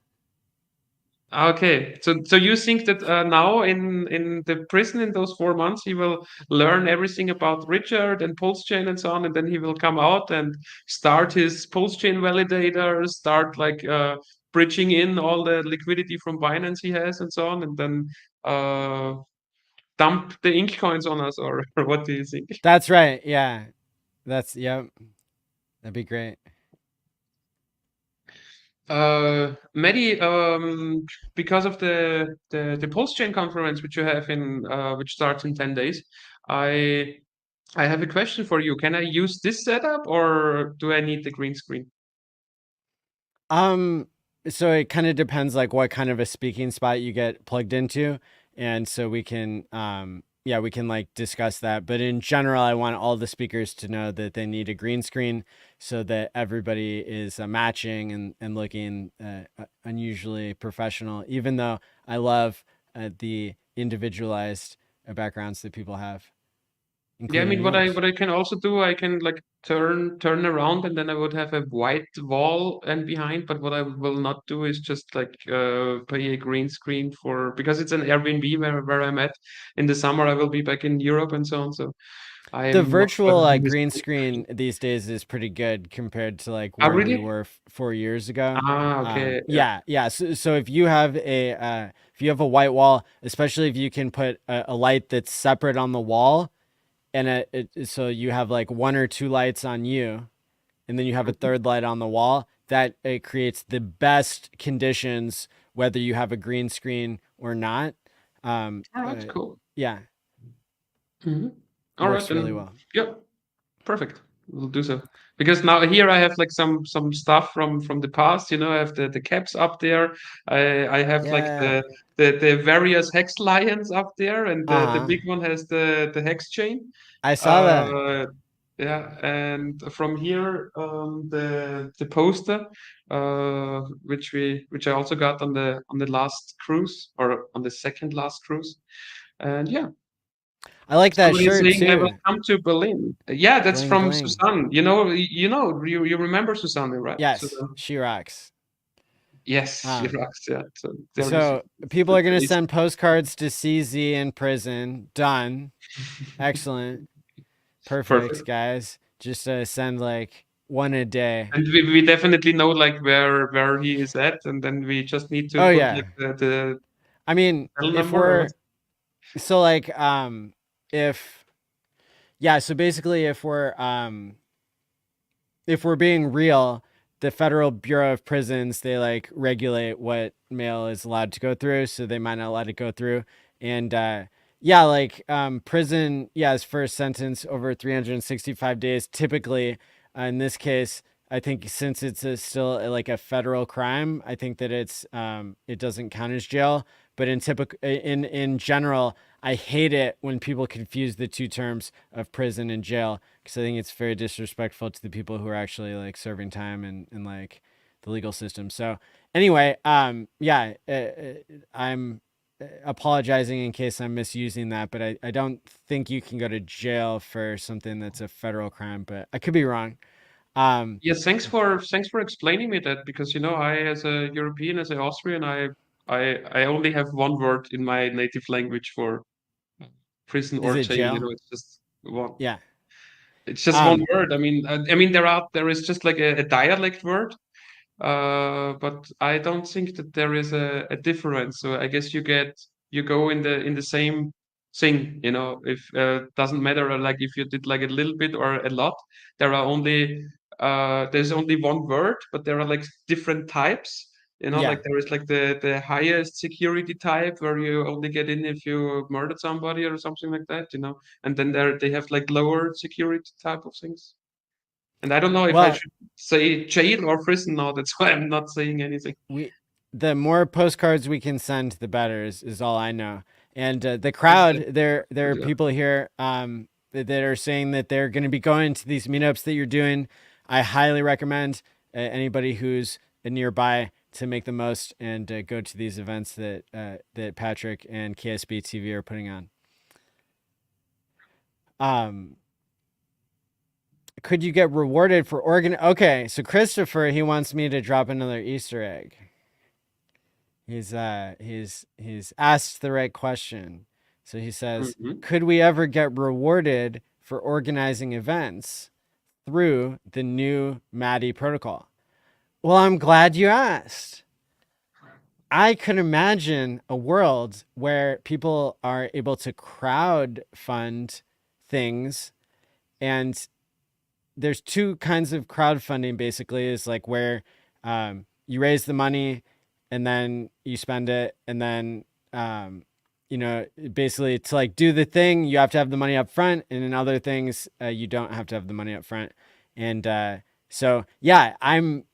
Okay, so you think that now in the prison in those 4 months he will learn everything about Richard and PulseChain and so on, and then he will come out and start his PulseChain validator, start like bridging in all the liquidity from Binance he has and so on, and then uh, dump the ink coins on us, or what do you think? That's right. Yeah. Yep. That'd be great. Maddie, because of the PulseChain conference which you have in which starts in 10 days, I I have a question for you. Can I use this setup or do I need the green screen? Um, so it kind of depends like what kind of a speaking spot you get plugged into. And so we can yeah, we can like discuss that. But in general, I want all the speakers to know that they need a green screen so that everybody is matching and looking unusually professional, even though I love the individualized backgrounds that people have, Yeah, I including mean what I yours. what I can also do, I can like turn around and then I would have a white wall and behind, but what I will not do is just like pay a green screen for because it's an Airbnb where I'm at. In the summer I will be back in Europe and so on. So The I'm not gonna virtual do this. green screen these days is pretty good compared to like Ah, where we really? were 4 years ago. Ah, okay. Yeah. Yeah, yeah. So if you have a white wall, especially if you can put a light that's separate on the wall, and so you have like one or two lights on you, and then you have a Mhm. third light on the wall, that it creates the best conditions whether you have a green screen or not. Um, All right, uh, cool. yeah, Hmm. All right, works really then. well. Yeah, perfect. We'll do so. Because now here I have like some stuff from the past. I have the caps up there. I have like Yeah. the various hex lions up there, and the Uh-huh. big one has the hex chain. I saw that. Uh, yeah, and from here the poster, which I also got on the last cruise or on the second last cruise, and yeah. I like that Somebody is shirt saying I will too. come to Berlin. Yeah, that's Bling from bling. Susanne. You remember Susanne, right? Yes, Susanne. she rocks. Yes, she Um, rocks. Yeah. So there is so people are gonna the send postcards to CZ in prison. Done. Excellent. perfect. Perfect, guys. Just send like one a day. And we definitely know like where he is at, and then we just need to Oh put yeah. like the I mean, cell if number or we're what? so like if yeah, so basically if we're being real, the Federal Bureau of Prisons, they like regulate what mail is allowed to go through, so they might not let it go through. And yeah, like prison, yes, for a sentence over 365 days, typically. In this case, I think since it's still like a federal crime, I think that it doesn't count as jail. But in general, I hate it when people confuse the two terms of prison and jail, because I think it's very disrespectful to the people who are actually like serving time and like the legal system. So anyway, yeah, I'm apologizing in case I'm misusing that, but I don't think you can go to jail for something that's a federal crime, but I could be wrong. Um, Yes, thanks for explaining me that, because I, as a European, as an Austrian, I only have one word in my native language for prison is or it jail. jail? It's just one. Yeah. It's just one Um, word. I mean, there is just like a dialect word, but I don't think that there is a difference. So I guess you go in the same thing. If doesn't matter like if you did like a little bit or a lot. There's only one word, but there are like different types. yeah. Like there is like the highest security type where you only get in if you murdered somebody or something like that. And then they have like lower security type of things. And I don't know if I Well, should say jail or prison now. That's why I'm not saying anything. we the more postcards we can send, the better is all I know. And the That's crowd, there good, are yeah. people here that are saying that they're going to be going to these meetups that you're doing. I highly recommend anybody who's nearby to make the most and go to these events that Patrick and KSB TV are putting on. Um, could you get rewarded for organ? Okay, so Christopher, he wants me to drop another Easter egg. He's asked the right question. So he says, Mhm. could we ever get rewarded for organizing events through the new Maddie protocol? Well, I'm glad you asked. I could imagine a world where people are able to crowd fund things, and there's two kinds of crowdfunding basically, is like where you raise the money and then you spend it, and then um, basically to like do the thing you have to have the money up front, and in other things you don't have to have the money up front. And so yeah, I'm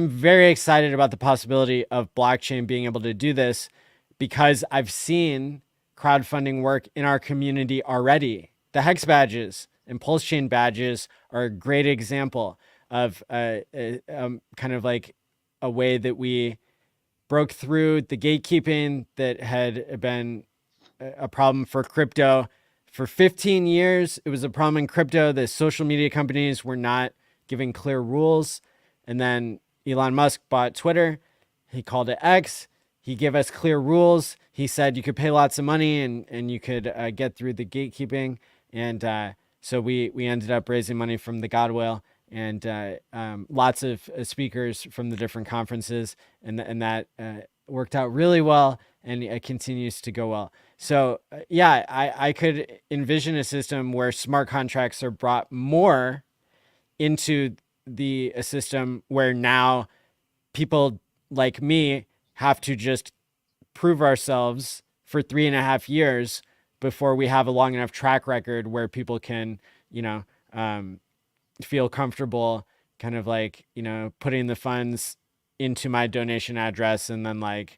very excited about the possibility of blockchain being able to do this, because I've seen crowdfunding work in our community already. The Hex badges and PulseChain badges are a great example of kind of like a way that we broke through the gatekeeping that had been a problem for crypto. For 15 years, it was a problem in crypto. The social media companies were not giving clear rules. And then Elon Musk bought Twitter. He called it X. He gave us clear rules. He said you could pay lots of money and you could get through the gatekeeping. And so we ended up raising money from the God Whale and lots of speakers from the different conferences. And that worked out really well, and it continues to go well. So yeah, I could envision a system where smart contracts are brought more into the system, where now people like me have to just prove ourselves for 3.5 years before we have a long enough track record where people can, you know, um, feel comfortable kind of like, putting the funds into my donation address, and then like,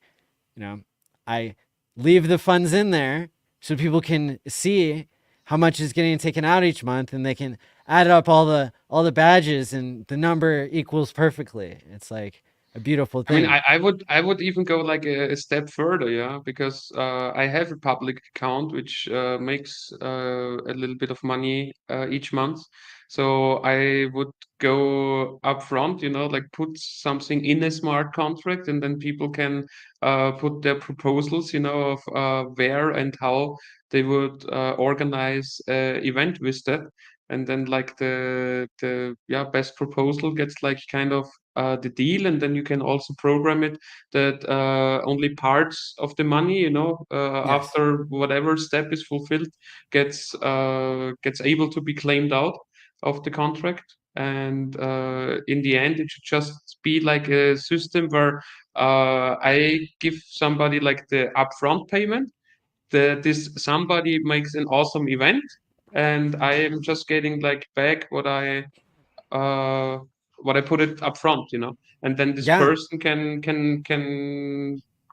you know, I leave the funds in there so people can see how much is getting taken out each month, and they can add up all the badges, and the number equals perfectly. It's like a beautiful I mean, thing. I would even go like a step further, yeah, because I have a public account which makes a little bit of money each month. So I would go up front, like put something in a smart contract, and then people can put their proposals, of where and how they would organize event with that. and then like the yeah best proposal gets like kind of the deal, and then you can also program it that only parts of the money, Yes. after whatever step is fulfilled, gets able to be claimed out of the contract. And in the end, it should just be like a system where I give somebody like the upfront payment. This somebody makes an awesome event, and I am just getting like back uh, what I put it up front, and then this Yeah. person can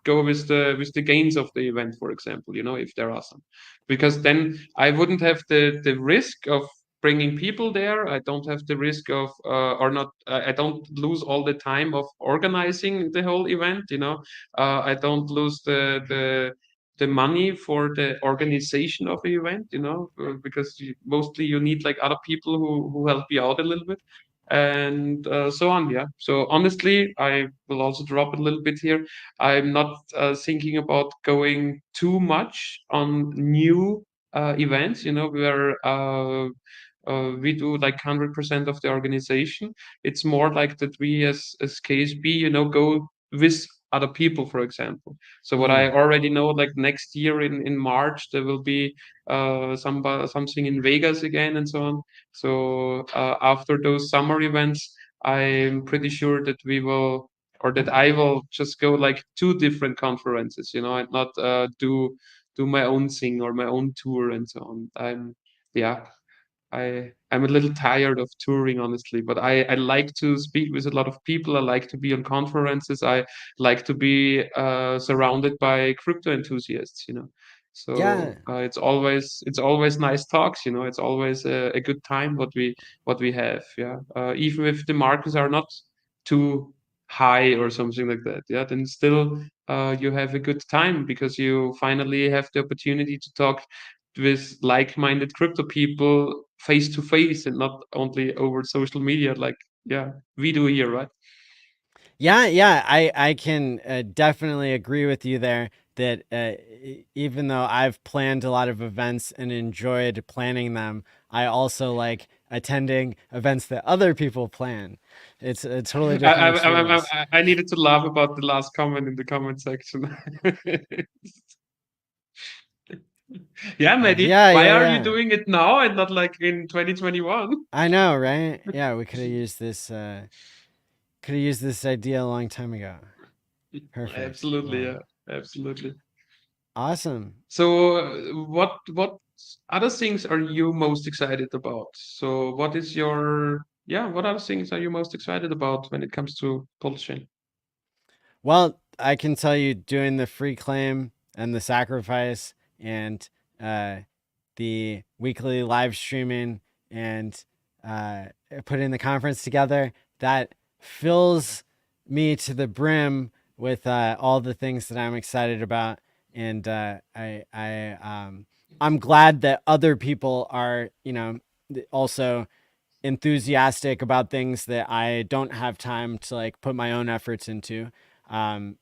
go with the gains of the event, for example, if they're awesome, because then I wouldn't have the risk of bringing people there. I don't have the risk of or not. I don't lose all the time of organizing the whole event. I don't lose the money for the organization of the event, because mostly you need like other people who help you out a little bit, and so on. Yeah. So honestly, I will also drop it a little bit here. I'm not thinking about going too much on new events, where we do like 100% of the organization. It's more like that we as KSB, go with other people, for example. So what I Mm. already know, like next year in March, there will be something in Vegas again, and so on. So after those summer events, I'm pretty sure that we will, or that I will just go like two different conferences, and not do my own thing or my own tour and so on. Yeah, I'm a little tired of touring, honestly, but I like to speak with a lot of people. I like to be on conferences. I like to be surrounded by crypto enthusiasts. So Yeah. it's always nice talks. It's always a good time what we have. Yeah, even if the markets are not too high or something like that. Yeah, then still you have a good time because you finally have the opportunity to talk with like-minded crypto people face to face and not only over social media, like yeah we do here, right? Yeah, yeah, I can definitely agree with you there that even though I've planned a lot of events and enjoyed planning them, I also like attending events that other people plan. It's a totally I, different I, I, experience. I needed to laugh about the last comment in the comment section. Yeah, Maddie, Yeah, why yeah, are you yeah. doing it now and not like in 2021? I know, right? Yeah, we could have used this idea a long time ago. Perfect. Absolutely, Well, yeah, absolutely. awesome. So, what other things are you most excited about? So, what other things are you most excited about when it comes to blockchain? Well, I can tell you doing the free claim and the sacrifice and uh, the weekly live streaming and uh, putting the conference together, that fills me to the brim with all the things that I'm excited about. And I'm glad that other people are, also enthusiastic about things that I don't have time to like put my own efforts into.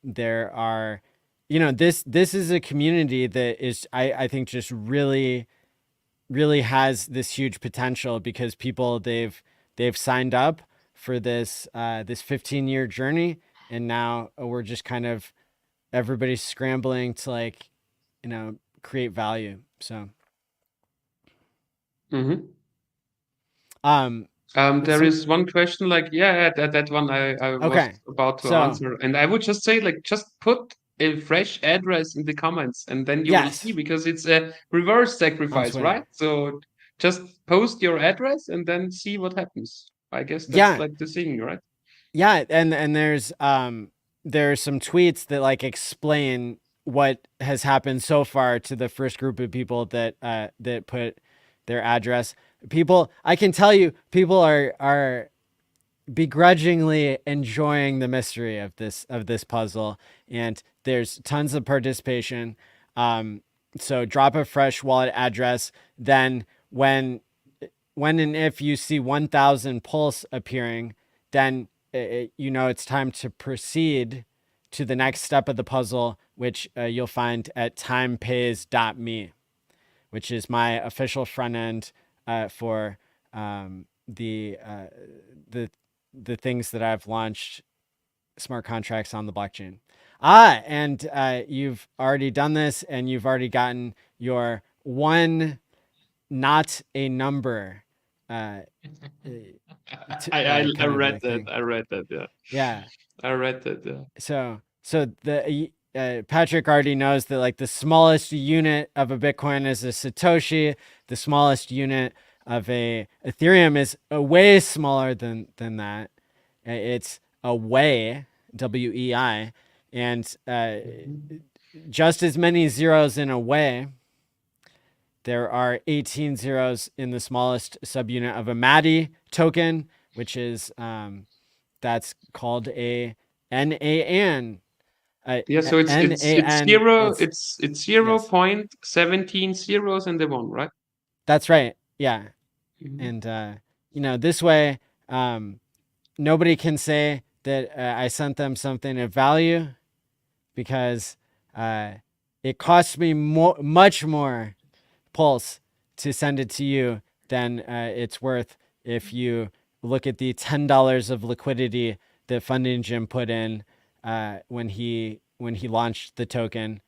There are, this is a community that is, I think, just really has this huge potential because people they've signed up for this 15-year journey, and now we're just kind of everybody's scrambling to like create value. So Mm-hmm. um There some is one question, like, yeah, that one I was okay, about to so answer. And I would just say, like, just put a fresh address in the comments and then you will see, yes, because it's a reverse on sacrifice, right? Twitter. So just post your address and then see what happens. I guess that's Yeah, like the thing, right? yeah, and there's some tweets that like explain what has happened so far to the first group of people that put their address. People, I can tell you, people are begrudgingly enjoying the mystery of this puzzle, and there's tons of participation. So drop a fresh wallet address. Then when and if you see 1,000 pulse appearing, then it's time to proceed to the next step of the puzzle, which you'll find at timepays.me, which is my official front end for the the things that I've launched smart contracts on the blockchain. And you've already done this, and you've already gotten your one not a number uh, I kind of read a that. thing. I read that. Yeah, Yeah. I read that. Yeah. So the Patrick already knows that like the smallest unit of a Bitcoin is a Satoshi. The smallest unit of a Ethereum is way smaller than that. It's a Wei, WEI, and Mhm. just as many zeros in a Wei. There are 18 zeros in the smallest subunit of a Maddie token, which is that's called a NAN. Yeah. So it's NAN. zero. It's zero Yes, point 17 zeros and the one, right? that's right. Yeah, Mhm. and this way, um, nobody can say that I sent them something of value because uh, it cost me much more Pulse to send it to you than it's worth if you look at the $10 of liquidity that Funding Jim put in when he launched the token.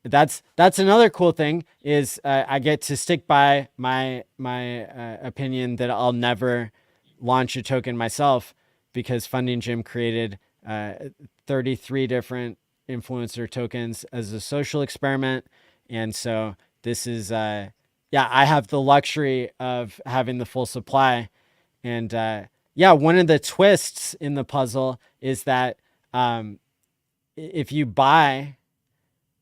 That's another cool thing is I get to stick by my opinion that I'll never launch a token myself because Funding Jim created 33 different influencer tokens as a social experiment, and so this is yeah, I have the luxury of having the full supply, and yeah, one of the twists in the puzzle is that um, if you buy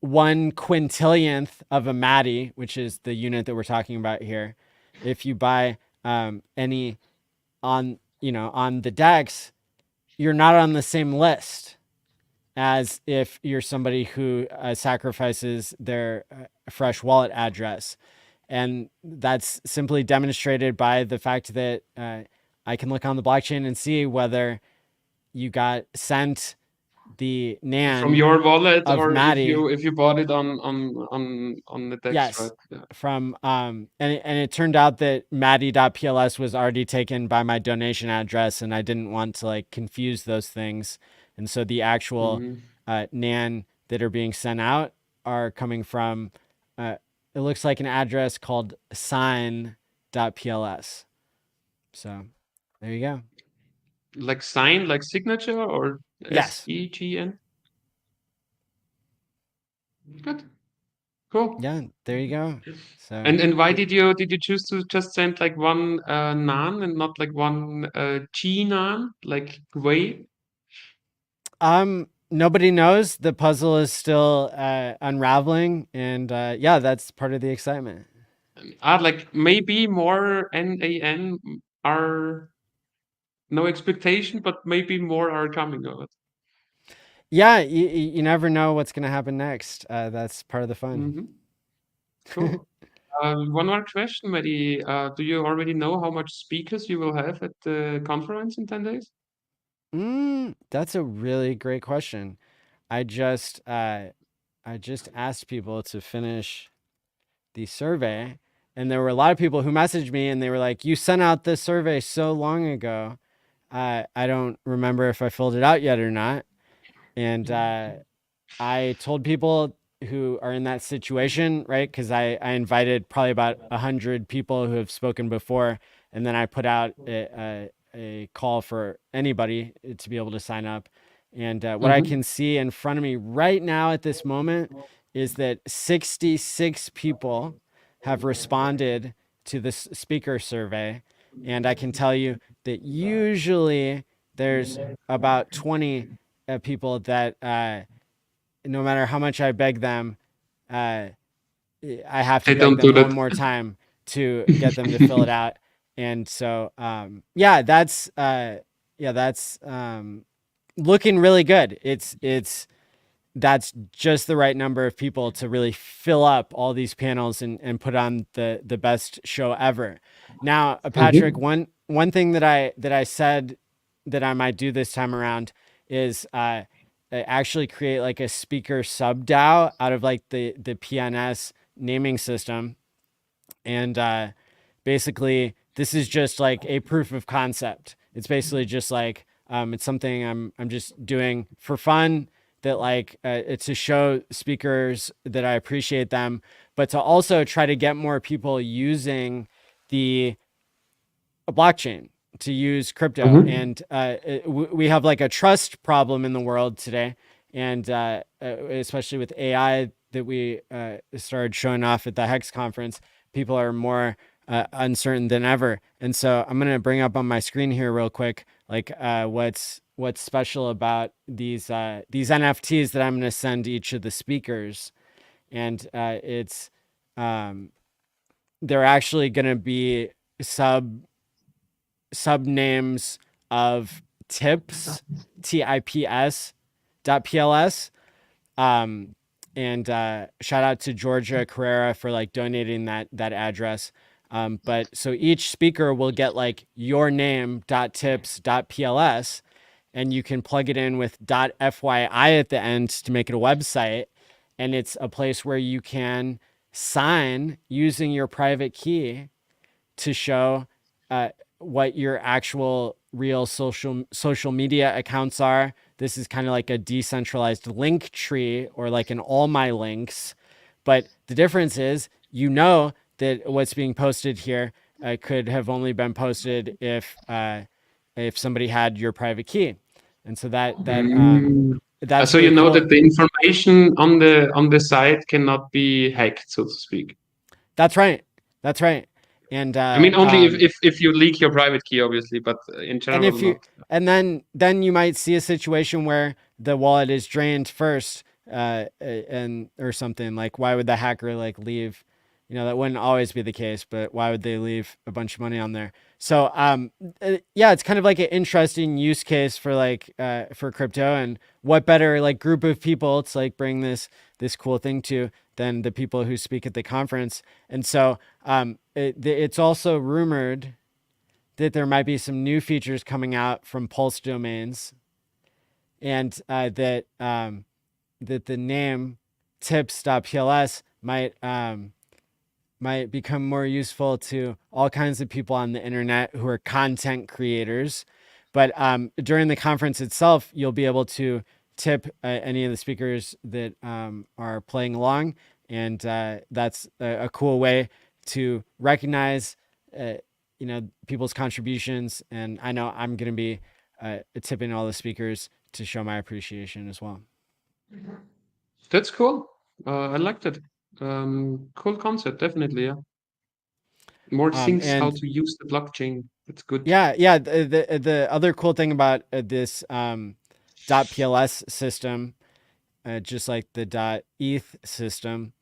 1/quintillionth of a Maddie, which is the unit that we're talking about here, if you buy any on the DEX, you're not on the same list as if you're somebody who sacrifices their fresh wallet address. And that's simply demonstrated by the fact that I can look on the blockchain and see whether you got sent the From NAN your wallet, of or Maddie. if you bought it on the DEX, right? Yes. Yeah. From and it turned out that Maddie.pls was already taken by my donation address, and I didn't want to like confuse those things. And so the actual Mhm. NAN that are being sent out are coming from uh, it looks like an address called sign.pls. So there you go. Like sign, like signature, or Yes. SEGN. Good. Cool. Yeah, there you go. And So why did you choose to just send like one nan and not like one G nan, like Gwei? nobody knows. The puzzle is still unraveling, and yeah, that's part of the excitement. Like maybe more NAN are no expectation, but maybe more are coming of it. Yeah, you never know what's gonna happen next. That's part of the fun. Hmm. Cool. One more question, Maddie. Do you already know how much speakers you will have at the conference in 10 days? That's a really great question. I just uh, I just asked people to finish the survey, and there were a lot of people who messaged me, and they were like, "You sent out this survey so long ago. I don't remember if I filled it out yet or not." And I told people who are in that situation, right? Because I invited probably about 100 people who have spoken before, and then I put out a call for anybody to be able to sign up. And what I Mm-hmm. can see in front of me right now at this moment is that 66 people have responded to this speaker survey. And I can tell you that usually there's about 20 people that no matter how much I beg them, uh, I have to They beg don't do them one that. more time to get them to fill it out. And so, yeah, that's looking really good. It's that's just the right number of people to really fill up all these panels and put on the best show ever. Now, Patrick, Mm-hmm. one thing that I said that I might do this time around is actually create like a speaker sub DAO out of like the PNS naming system, and basically This is just like a proof of concept. It's basically just like it's something I'm just doing for fun. That like it's to show speakers that I appreciate them, but to also try to get more people using the blockchain, to use crypto. Mhm. And we have like a trust problem in the world today, and especially with AI that we started showing off at the Hex conference, people are more uncertain than ever. And so I'm gonna bring up on my screen here real quick, like what's special about these NFTs that I'm gonna send each of the speakers, and it's they're actually gonna be sub names of tips, TIPS .pls. Um, and shout out to Georgia Carrera for like donating that address. But so each speaker will get like your name .tips.pls, and you can plug it in with .fyi at the end to make it a website, and it's a place where you can sign using your private key to show what your actual real social media accounts are. This is kind of like a decentralized link tree, or like an all my links. But the difference is, that what's being posted here could have only been posted if somebody had your private key. And so Mm. that's So really you know cool. that the information on the site cannot be hacked, so to speak. That's right. That's right. And I mean, only if you leak your private key, obviously, but in and general, if you not. and then you might see a situation where the wallet is drained first, and or something. Like, why would the hacker like leave, that wouldn't always be the case, but why would they leave a bunch of money on there? So yeah, it's kind of like an interesting use case for like for crypto. And what better like group of people to like bring this cool thing to than the people who speak at the conference. And so it's also rumored that there might be some new features coming out from Pulse domains, and that the name tips.pls might become more useful to all kinds of people on the internet who are content creators. But during the conference itself, you'll be able to tip any of the speakers that are playing along, and that's a cool way to recognize, people's contributions. And I know I'm going to be tipping all the speakers to show my appreciation as well. That's cool. I liked it. Cool concept, definitely. Yeah. More things how And to use the blockchain. That's good. yeah. The other cool thing about this .pls system, just like the .eth system,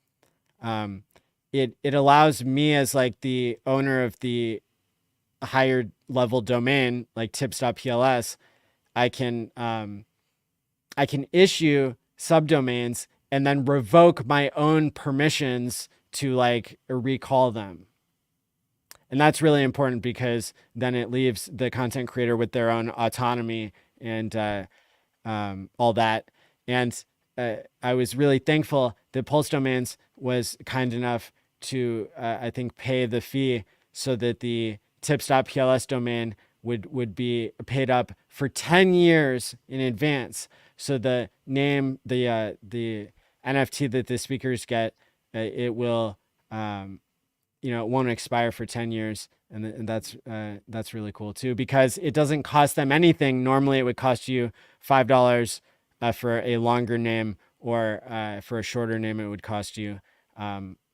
um, it allows me as like the owner of the higher level domain, like tips.pls, I can I can issue subdomains and then revoke my own permissions to like recall them. And that's really important, because then it leaves the content creator with their own autonomy and all that. And I was really thankful that Pulse Domains was kind enough to, I think, pay the fee so that the tips.pls domain would be paid up for 10 years in advance. So the name, the NFT that the speakers get, it will, it won't expire for 10 years. And that's really cool too, because it doesn't cost them anything. Normally it would cost you $5 for a longer name, or for a shorter name, it would cost you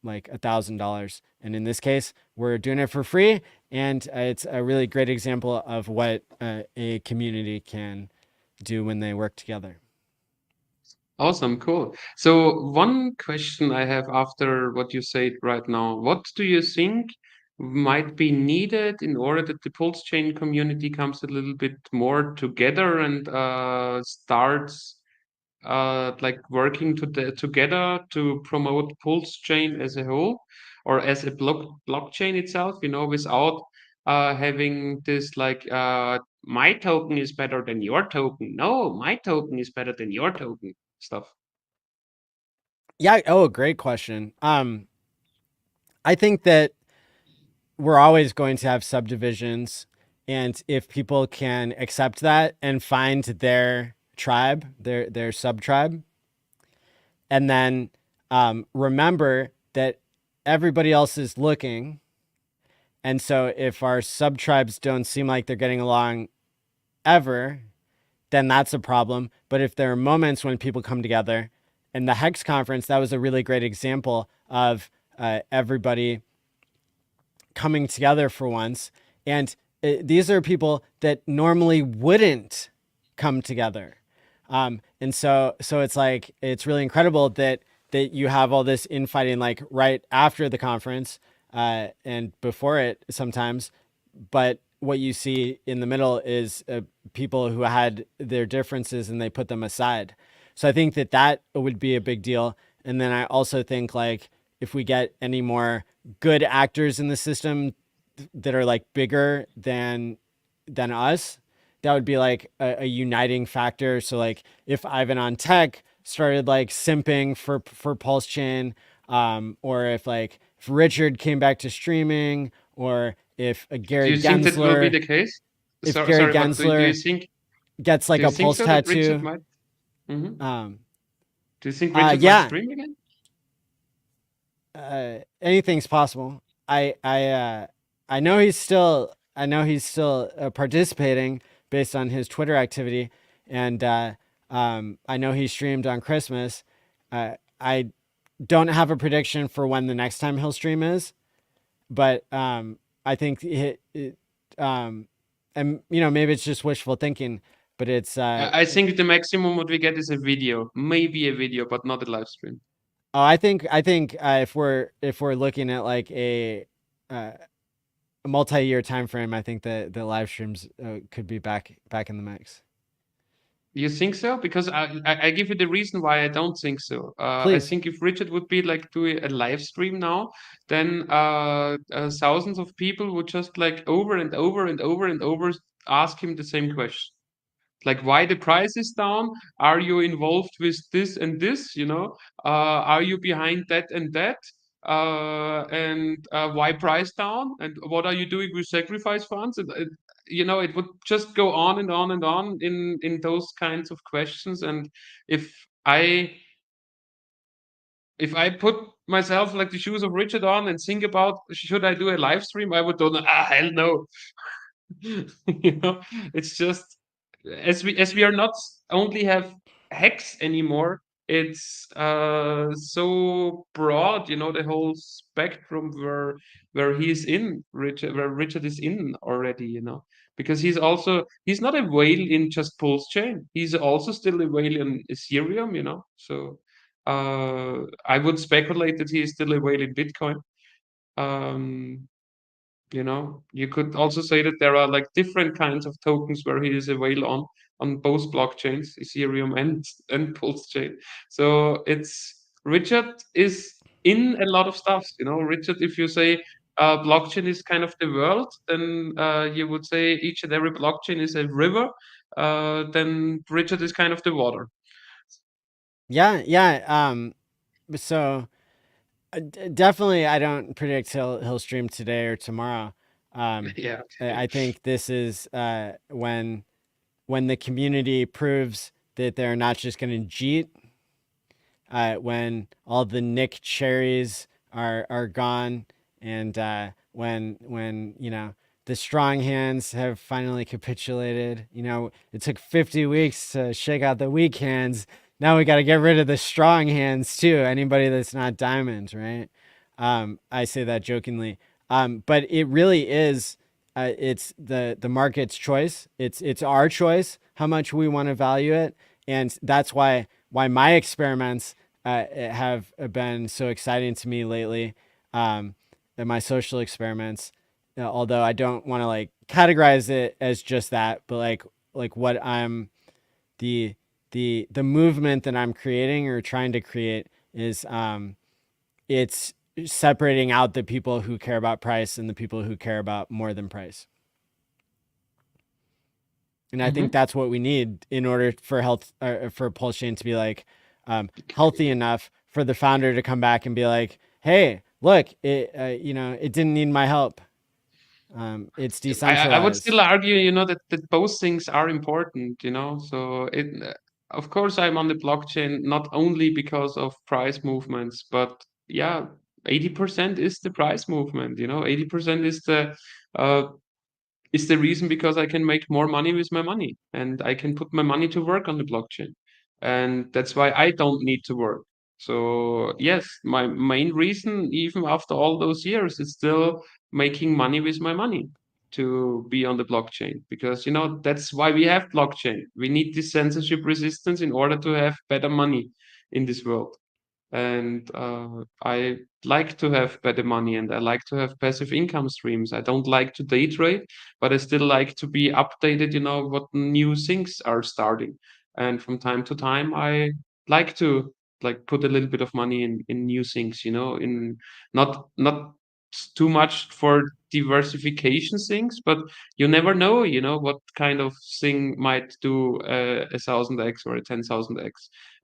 like $1,000. And in this case, we're doing it for free. And it's a really great example of what a community can do when they work together. Awesome, cool. So one question I have after what you said right now, what do you think might be needed in order that the Pulse Chain community comes a little bit more together and starts like working together to promote Pulse Chain as a whole, or as a blockchain itself, without having this like my token is better than your token. No, my token is better than your token stuff. Yeah. Oh, great question. I think that we're always going to have subdivisions. And if people can accept that and find their tribe, their sub tribe, and then remember that everybody else is looking. And so if our sub tribes don't seem like they're getting along ever, then that's a problem. But if there are moments when people come together, and the Hex conference, that was a really great example of everybody coming together for once. And these are people that normally wouldn't come together. And so it's like, it's really incredible that you have all this infighting like right after the conference and before it sometimes. But what you see in the middle is people who had their differences and they put them aside. So I think that would be a big deal. And then I also think like if we get any more good actors in the system that are like bigger than us, that would be like a uniting factor. So like if Ivan on Tech started like simping for PulseChain, or if Richard came back to streaming, or if Do Gary you think that will be Gensler, the case? if Gary Sorry, but do you Gensler think gets do like you a think pulse so that Richard tattoo, might? Hmm. um, Do you think Richard might yeah, stream again? anything's possible. I know he's still participating based on his Twitter activity, and I know he streamed on Christmas. I don't have a prediction for when the next time he'll stream is, but I think and maybe it's just wishful thinking, but it's I think the maximum what we get is a video, maybe a video, but not a live stream. oh, I think if we're looking at like uh, a multi-year time frame, I think that the live streams could be back in the mix. You think so? Because I give you the reason why I don't think so. I Please. think if Richard would be like doing a live stream now, then thousands of people would just like over and over and over and over ask him the same question. Like why the price is down, are you involved with this and this, are you behind that and that, and why price down, and what are you doing with sacrifice funds, and it would just go on and on and on in those kinds of questions. And if i if I put myself like the shoes of Richard on and think about should I do a live stream, I would do, hell no. It's just as we are not only have hex anymore, it's so broad, the whole spectrum where he's in Richard, where Richard is in already, because he's not a whale in just PulseChain, he's also still a whale in Ethereum, so I would speculate that he is still a whale in Bitcoin. um you could also say that there are like different kinds of tokens where he is a whale on both blockchains, Ethereum and PulseChain. So it's Richard is in a lot of stuff. Richard, if you say blockchain is kind of the world, then you would say each and every blockchain is a river. Then Richard is kind of the water. Yeah, yeah. So definitely, I don't predict he'll stream today or tomorrow. Yeah. I think this is when the community proves that they're not just going to cheat. When all the Nick cherries are gone, and when the strong hands have finally capitulated. It took 50 weeks to shake out the weak hands. Now we got to get rid of the strong hands too. Anybody that's not diamond, right? I say that jokingly, but it really is. It's the market's choice. It's our choice how much we want to value it, and that's why my experiments have been so exciting to me lately. And my social experiments, although I don't want to like categorize it as just that, but like what I'm the the movement that I'm creating or trying to create is it's separating out the people who care about price and the people who care about more than price. And I think Hmm. that's what we need in order for for PulseChain to be like healthy enough for the founder to come back and be like, "Hey, look, it it didn't need my help. It's I would still decentralized. argue, that both things are important, So of course, I'm on the blockchain not only because of price movements, but yeah, 80% is the price movement, 80% uh, is the reason because I can make more money with my money and I can put my money to work on the blockchain. And that's why I don't need to work. So, yes, my main reason, even after all those years, is still making money with my money to be on the blockchain because, that's why we have blockchain. We need this censorship resistance in order to have better money in this world. And I like to have better money and I like to have passive income streams. I don't like to day trade, but I still like to be updated, what new things are starting. And from time to time, I like to like put a little bit of money in new things, in not too much for diversification things, but you never know, what kind of thing might do 1,000x or a 10,000x.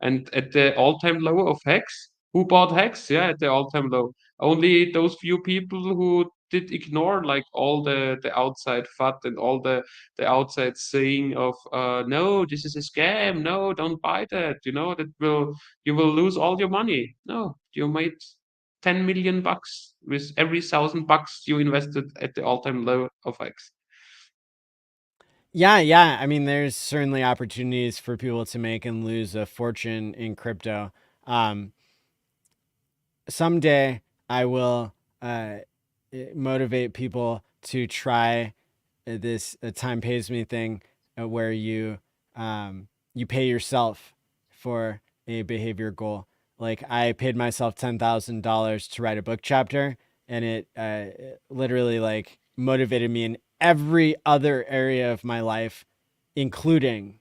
And at the all-time low of Hex, who bought Hex? Yeah, at the all-time low. Only those few people who did ignore like all the outside FUD and all the outside saying of no, this is a scam. No, don't buy that. You will lose all your money. No, you made 10 million bucks with every $1,000 you invested at the all-time low of X. Yeah, yeah. I mean, there's certainly opportunities for people to make and lose a fortune in crypto. Um, Someday I will motivate people to try this time pays me thing where you pay yourself for a behavior goal. Like I paid myself $10,000 to write a book chapter, and it literally like motivated me in every other area of my life, including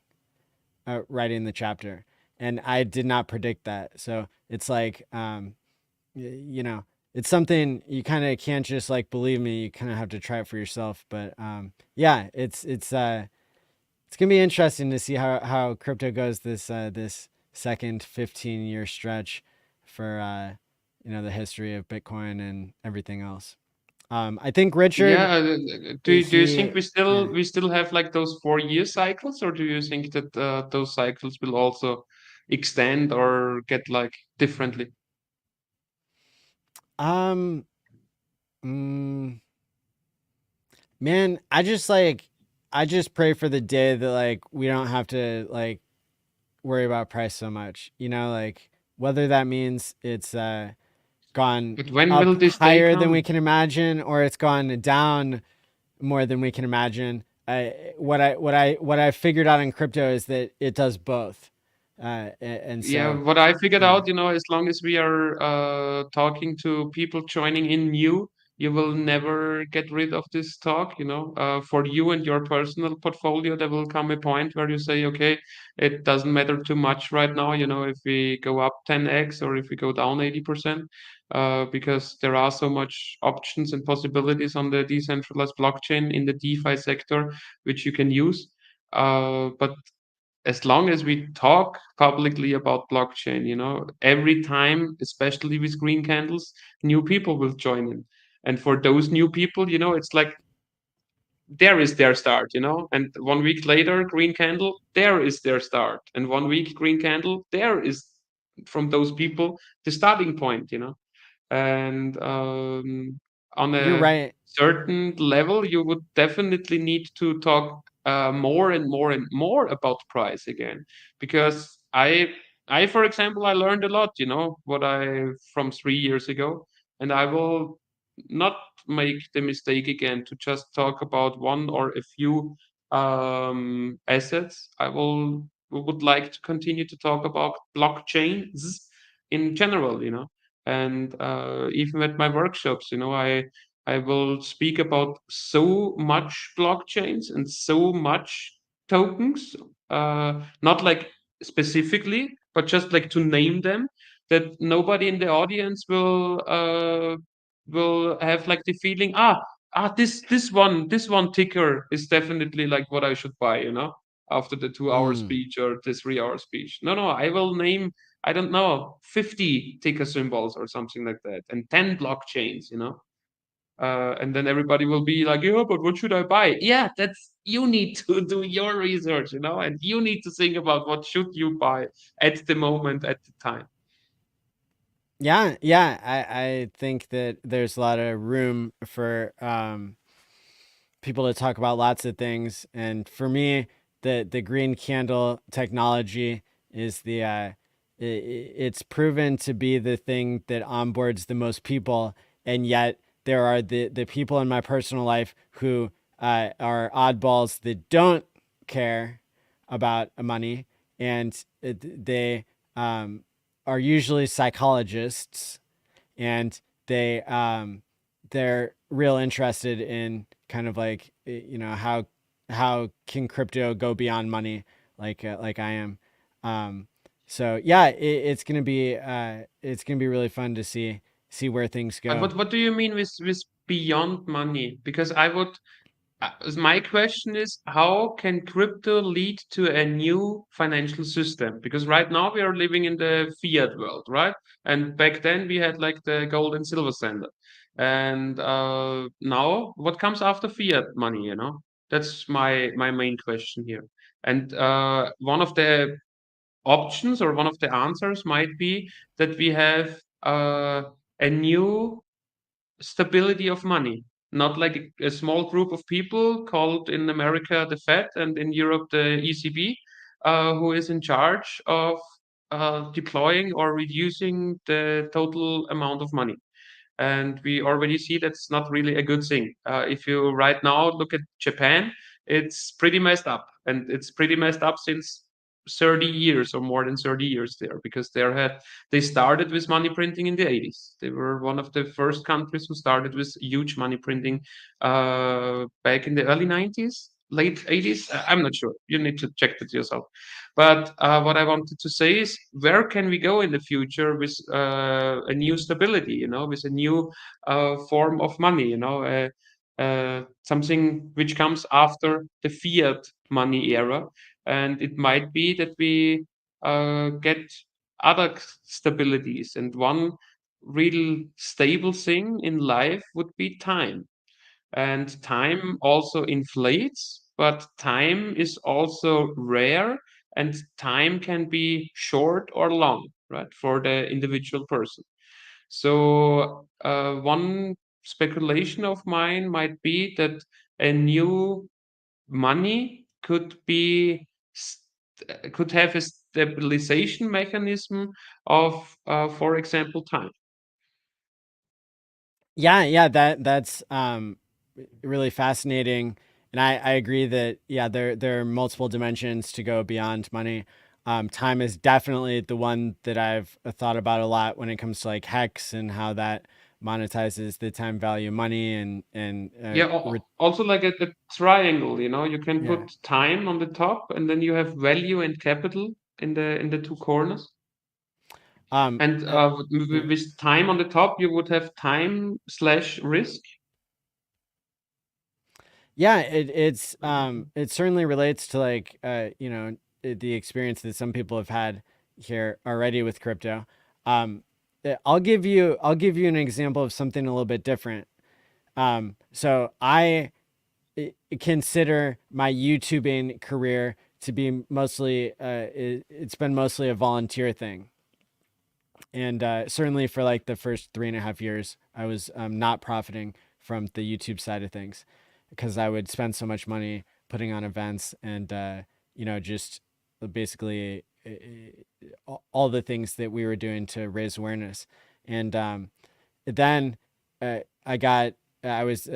writing the chapter. And I did not predict that. So it's like you know, it's something you kind of can't just like believe me. You kind of have to try it for yourself. But yeah, it's gonna be interesting to see how crypto goes this second 15-year stretch for the history of Bitcoin and everything else. I think Richard, Yeah, do you he think we yeah. still have like those 4 year cycles, or do you think that those cycles will also extend or get like differently? um mm, Man, I just pray for the day that like we don't have to like worry about price so much. Like whether that means it's gone But when will up this day higher than we come? can imagine or it's gone down more than we can imagine. What I figured out in crypto is that it does both. And Yeah, so what I figured yeah. out, as long as we are talking to people joining in new, you will never get rid of this talk. For you and your personal portfolio, there will come a point where you say, okay, it doesn't matter too much right now, if we go up 10x or if we go down 80%, because there are so much options and possibilities on the decentralized blockchain in the DeFi sector, which you can use. But as long as we talk publicly about blockchain, every time, especially with green candles, new people will join in. And for those new people, it's like there is their start, and 1 week later, green candle, there is their start. And 1 week, green candle, there is from those people the starting point, and on You're a right. certain level you would definitely need to talk more and more and more about price again, because I for example, I learned a lot, what I from 3 years ago, and I will not make the mistake again to just talk about one or a few assets. We would like to continue to talk about blockchains in general, and even at my workshops, I will speak about so much blockchains and so much tokens, not like specifically, but just like to name them, that nobody in the audience will have like the feeling, this one ticker is definitely like what I should buy, after the 2 hour Mm. speech or the 3 hour speech. No, no, I will name, I don't know, 50 ticker symbols or something like that, and 10 blockchains. And then everybody will be like, yeah, but what should I buy? Yeah, that's you need to do your research, and you need to think about what should you buy at the moment, at the time. Yeah, I think that there's a lot of room for people to talk about lots of things. And for me, the green candle technology is it's proven to be the thing that onboards the most people. And yet there are the people in my personal life who are oddballs that don't care about money, and they are usually psychologists, and they're real interested in kind of like how can crypto go beyond money, like I am. Um, so yeah, it's gonna be really fun to see where things But go. what do you mean with beyond money? Because I would my question is, how can crypto lead to a new financial system? Because right now we are living in the fiat world, right? And back then we had like the gold and silver standard. And now what comes after fiat money, That's my main question here. And one of the options or one of the answers might be that we have a new stability of money, not like a small group of people called in America the Fed and in Europe the ECB, who is in charge of deploying or reducing the total amount of money. And we already see that's not really a good thing. If you right now look at Japan, it's pretty messed up, and it's pretty messed up since 30 years or more than 30 years there, because they started with money printing in the 80s. They were one of the first countries who started with huge money printing back in the early 90s, late 80s. I'm not sure. You need to check that yourself. But what I wanted to say is, where can we go in the future with a new stability, with a new form of money, something which comes after the fiat money era. And it might be that we get other stabilities. And one real stable thing in life would be time. And time also inflates, but time is also rare, and time can be short or long, right, for the individual person. So, one speculation of mine might be that a new money could have a stabilization mechanism of, for example, time. Yeah, that's really fascinating, and I agree that yeah, there are multiple dimensions to go beyond money. Time is definitely the one that I've thought about a lot when it comes to like hex and how that monetizes the time value of money Yeah, also like a triangle, you can yeah. put time on the top, and then you have value and capital in the two corners. Um, And uh, yeah. with time on the top, you would have time slash risk. Yeah, it certainly relates to like the experience that some people have had here already with crypto. I'll give you an example of something a little bit different. So consider my YouTubing career to be mostly it's been mostly a volunteer thing, and certainly for like the first 3.5 years, I was not profiting from the YouTube side of things because I would spend so much money putting on events and just basically all the things that we were doing to raise awareness. And then I was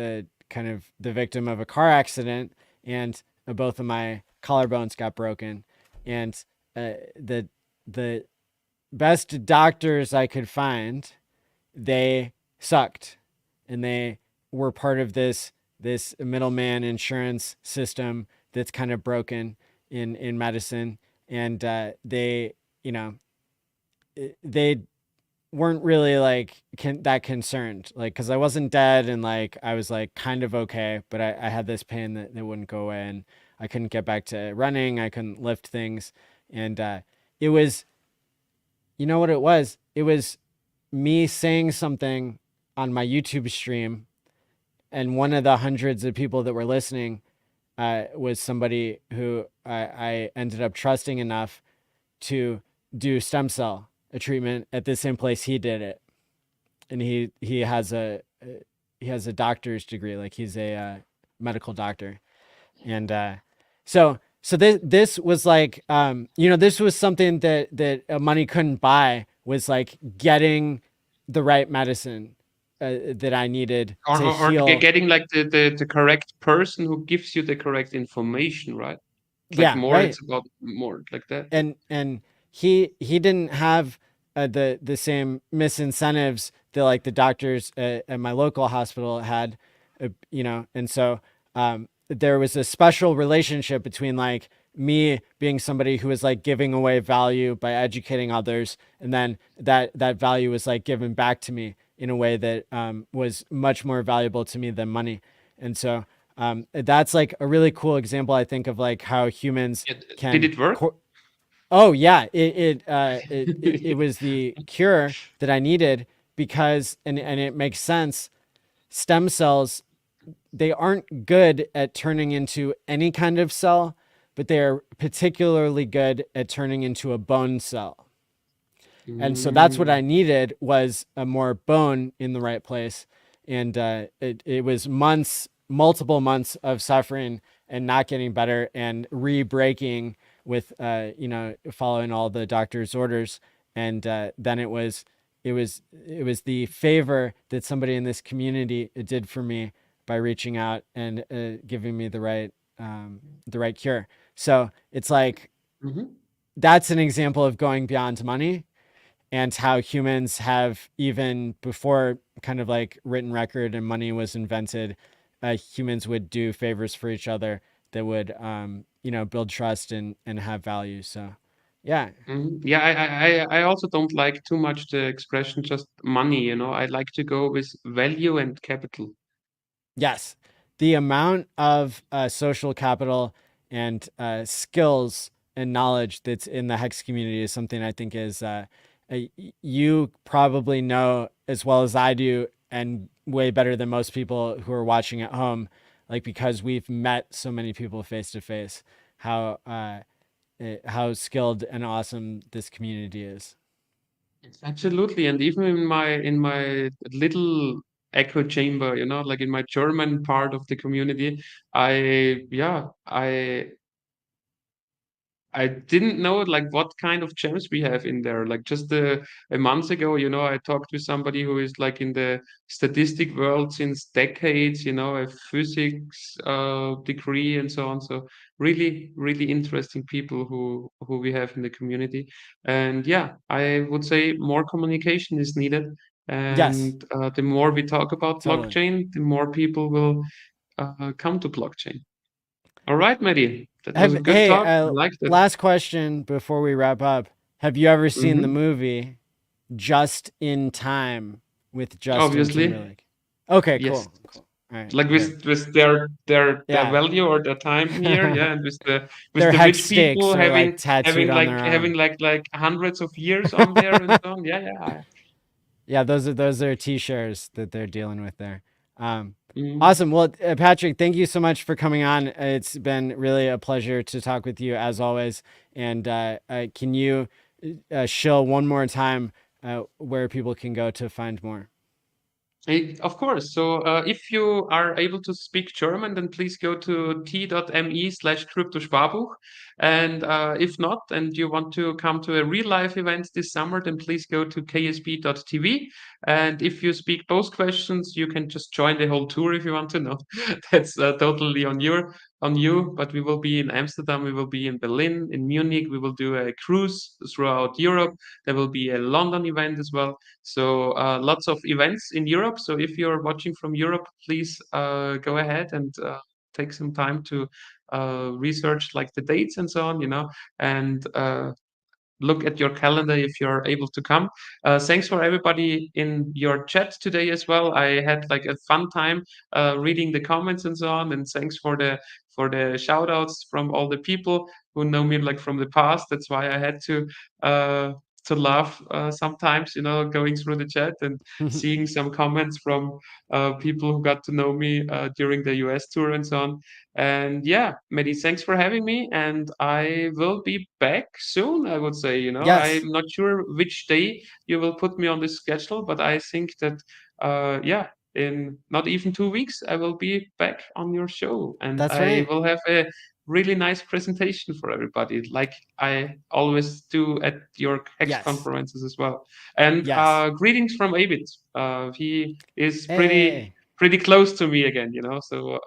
kind of the victim of a car accident, and both of my collarbones got broken, and the the best doctors I could find, they sucked, and they were part of this middleman insurance system that's kind of broken in medicine, and they you know they weren't really like that concerned, like because I wasn't dead, and like I was like kind of okay, but I had this pain that wouldn't go away, and I couldn't get back to running, I couldn't lift things, and it was, you know what it was? It was me saying something on my YouTube stream and one of the hundreds of people that were listening was somebody who I ended up trusting enough to do stem cell a treatment at the same place he did it, and he has a doctor's degree, like he's a medical doctor, and so this was like this was something that money couldn't buy, was like getting the right medicine that I needed to or heal. getting like the correct person who gives you the correct information, right? It's like Yeah, more, right. it's about more like that. And he didn't have the same misincentives that like the doctors at my local hospital had, and so there was a special relationship between like me being somebody who was like giving away value by educating others, and then that value was like given back to me in a way that was much more valuable to me than money. And so that's like a really cool example, I think, of like how humans Did can it work? Oh yeah, it was the cure that I needed, because and it makes sense. Stem cells, they aren't good at turning into any kind of cell, but they are particularly good at turning into a bone cell. And so that's what I Mm. needed, was a more bone in the right place. And it was months, multiple months of suffering and not getting better, and re-breaking with following all the doctor's orders. And then it was the favor that somebody in this community did for me by reaching out and giving me the right cure. So it's like, Mhm. that's an example of going beyond money, and how humans have, even before kind of like written record and money was invented, humans would do favors for each other that would build trust and have value. So yeah. Mhm. Yeah, I also don't like too much the expression just money, you know. I like to go with value and capital. Yes, the amount of social capital and skills and knowledge that's in the Hex community is something I think is you probably know as well as I do, and way better than most people who are watching at home, like because we've met so many people face to face, how skilled and awesome this community is. Absolutely. And even in my little echo chamber, you know, like in my German part of the community, I didn't know like what kind of gems we have in there. Like just a month ago, you know, I talked with somebody who is like in the statistic world since decades, you know, a physics degree and so on. So really, really interesting people who we have in the community. And yeah, I would say more communication is needed. Yes, And the more we talk about totally. blockchain, the more people will come to blockchain. All right, Maddie, that was a Have good hey talk. I liked it. last question before we wrap up. Have you ever seen the Hmm. movie Just in Time with Justin Obviously, Timberlake? Okay, yes. cool. Cool. All right, Like good. with their Yeah. value or their time here, yeah, and with Their the hex rich stakes people are like tattooed on their arm. having like hundreds of years on there and so on. Yeah, yeah. Yeah, those are t-shirts that they're dealing with there. Um, Mm. awesome. Well, Patrick, thank you so much for coming on. It's been really a pleasure to talk with you as always. And can you show one more time where people can go to find more? Of course. So if you are able to speak German, then please go to t.me/Kryptosparbuch. And if not, and you want to come to a real life event this summer, then please go to ksb.tv. And if you speak both questions, you can just join the whole tour if you want to know. That's totally on you. But we will be in Amsterdam, we will be in Berlin, in Munich. We will do a cruise throughout Europe. There will be a London event as well. So lots of events in Europe. So if you're watching from Europe, please go ahead and take some time to research like the dates and so on, you know, and look at your calendar if you're able to come. Thanks for everybody in your chat today as well. I had like a fun time reading the comments and so on, and thanks for the shout outs from all the people who know me like from the past. That's why I had to uh, to laugh sometimes, you know, going through the chat and seeing some comments from people who got to know me during the US tour and so on. And yeah, Maddie, thanks for having me. And I will be back soon, I would say. You know, Yes, I'm not sure which day you will put me on the schedule, but I think that, yeah, in not even 2 weeks, I will be back on your show and that's I right. will have a really nice presentation for everybody, like I always do at your Hex Yes, conferences as well. And yes. greetings from Abit. He is Hey, pretty close to me again, you know. So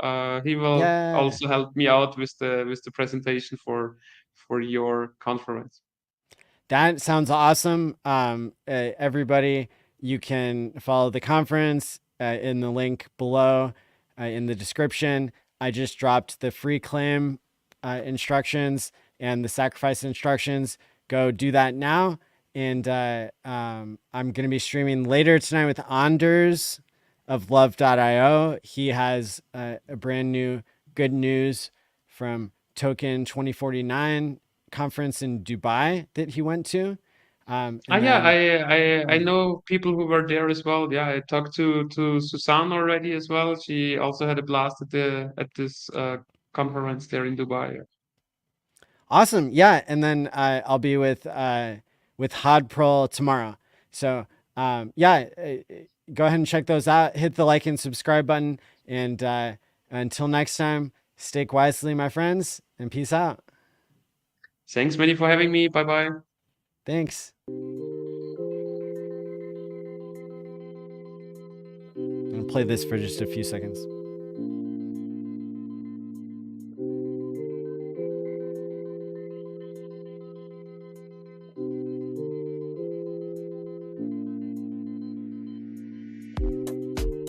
he will yeah. also help me out with the presentation for your conference. That sounds awesome. Everybody, you can follow the conference in the link below in the description. I just dropped the free claim instructions and the sacrifice instructions. Go do that now. And I'm going to be streaming later tonight with Anders of love.io. He has a brand new good news from Token 2049 conference in Dubai that he went to. And Yeah, then, I yeah. know people who were there as well. Yeah, I talked to Susan already as well. She also had a blast at this conference there in Dubai. Awesome. Yeah. And then I'll be with Hodprol tomorrow. So, yeah, go ahead and check those out. Hit the like and subscribe button. And until next time, stake wisely, my friends, and peace out. Thanks, Manny, for having me. Bye bye. Thanks. I'm going to play this for just a few seconds.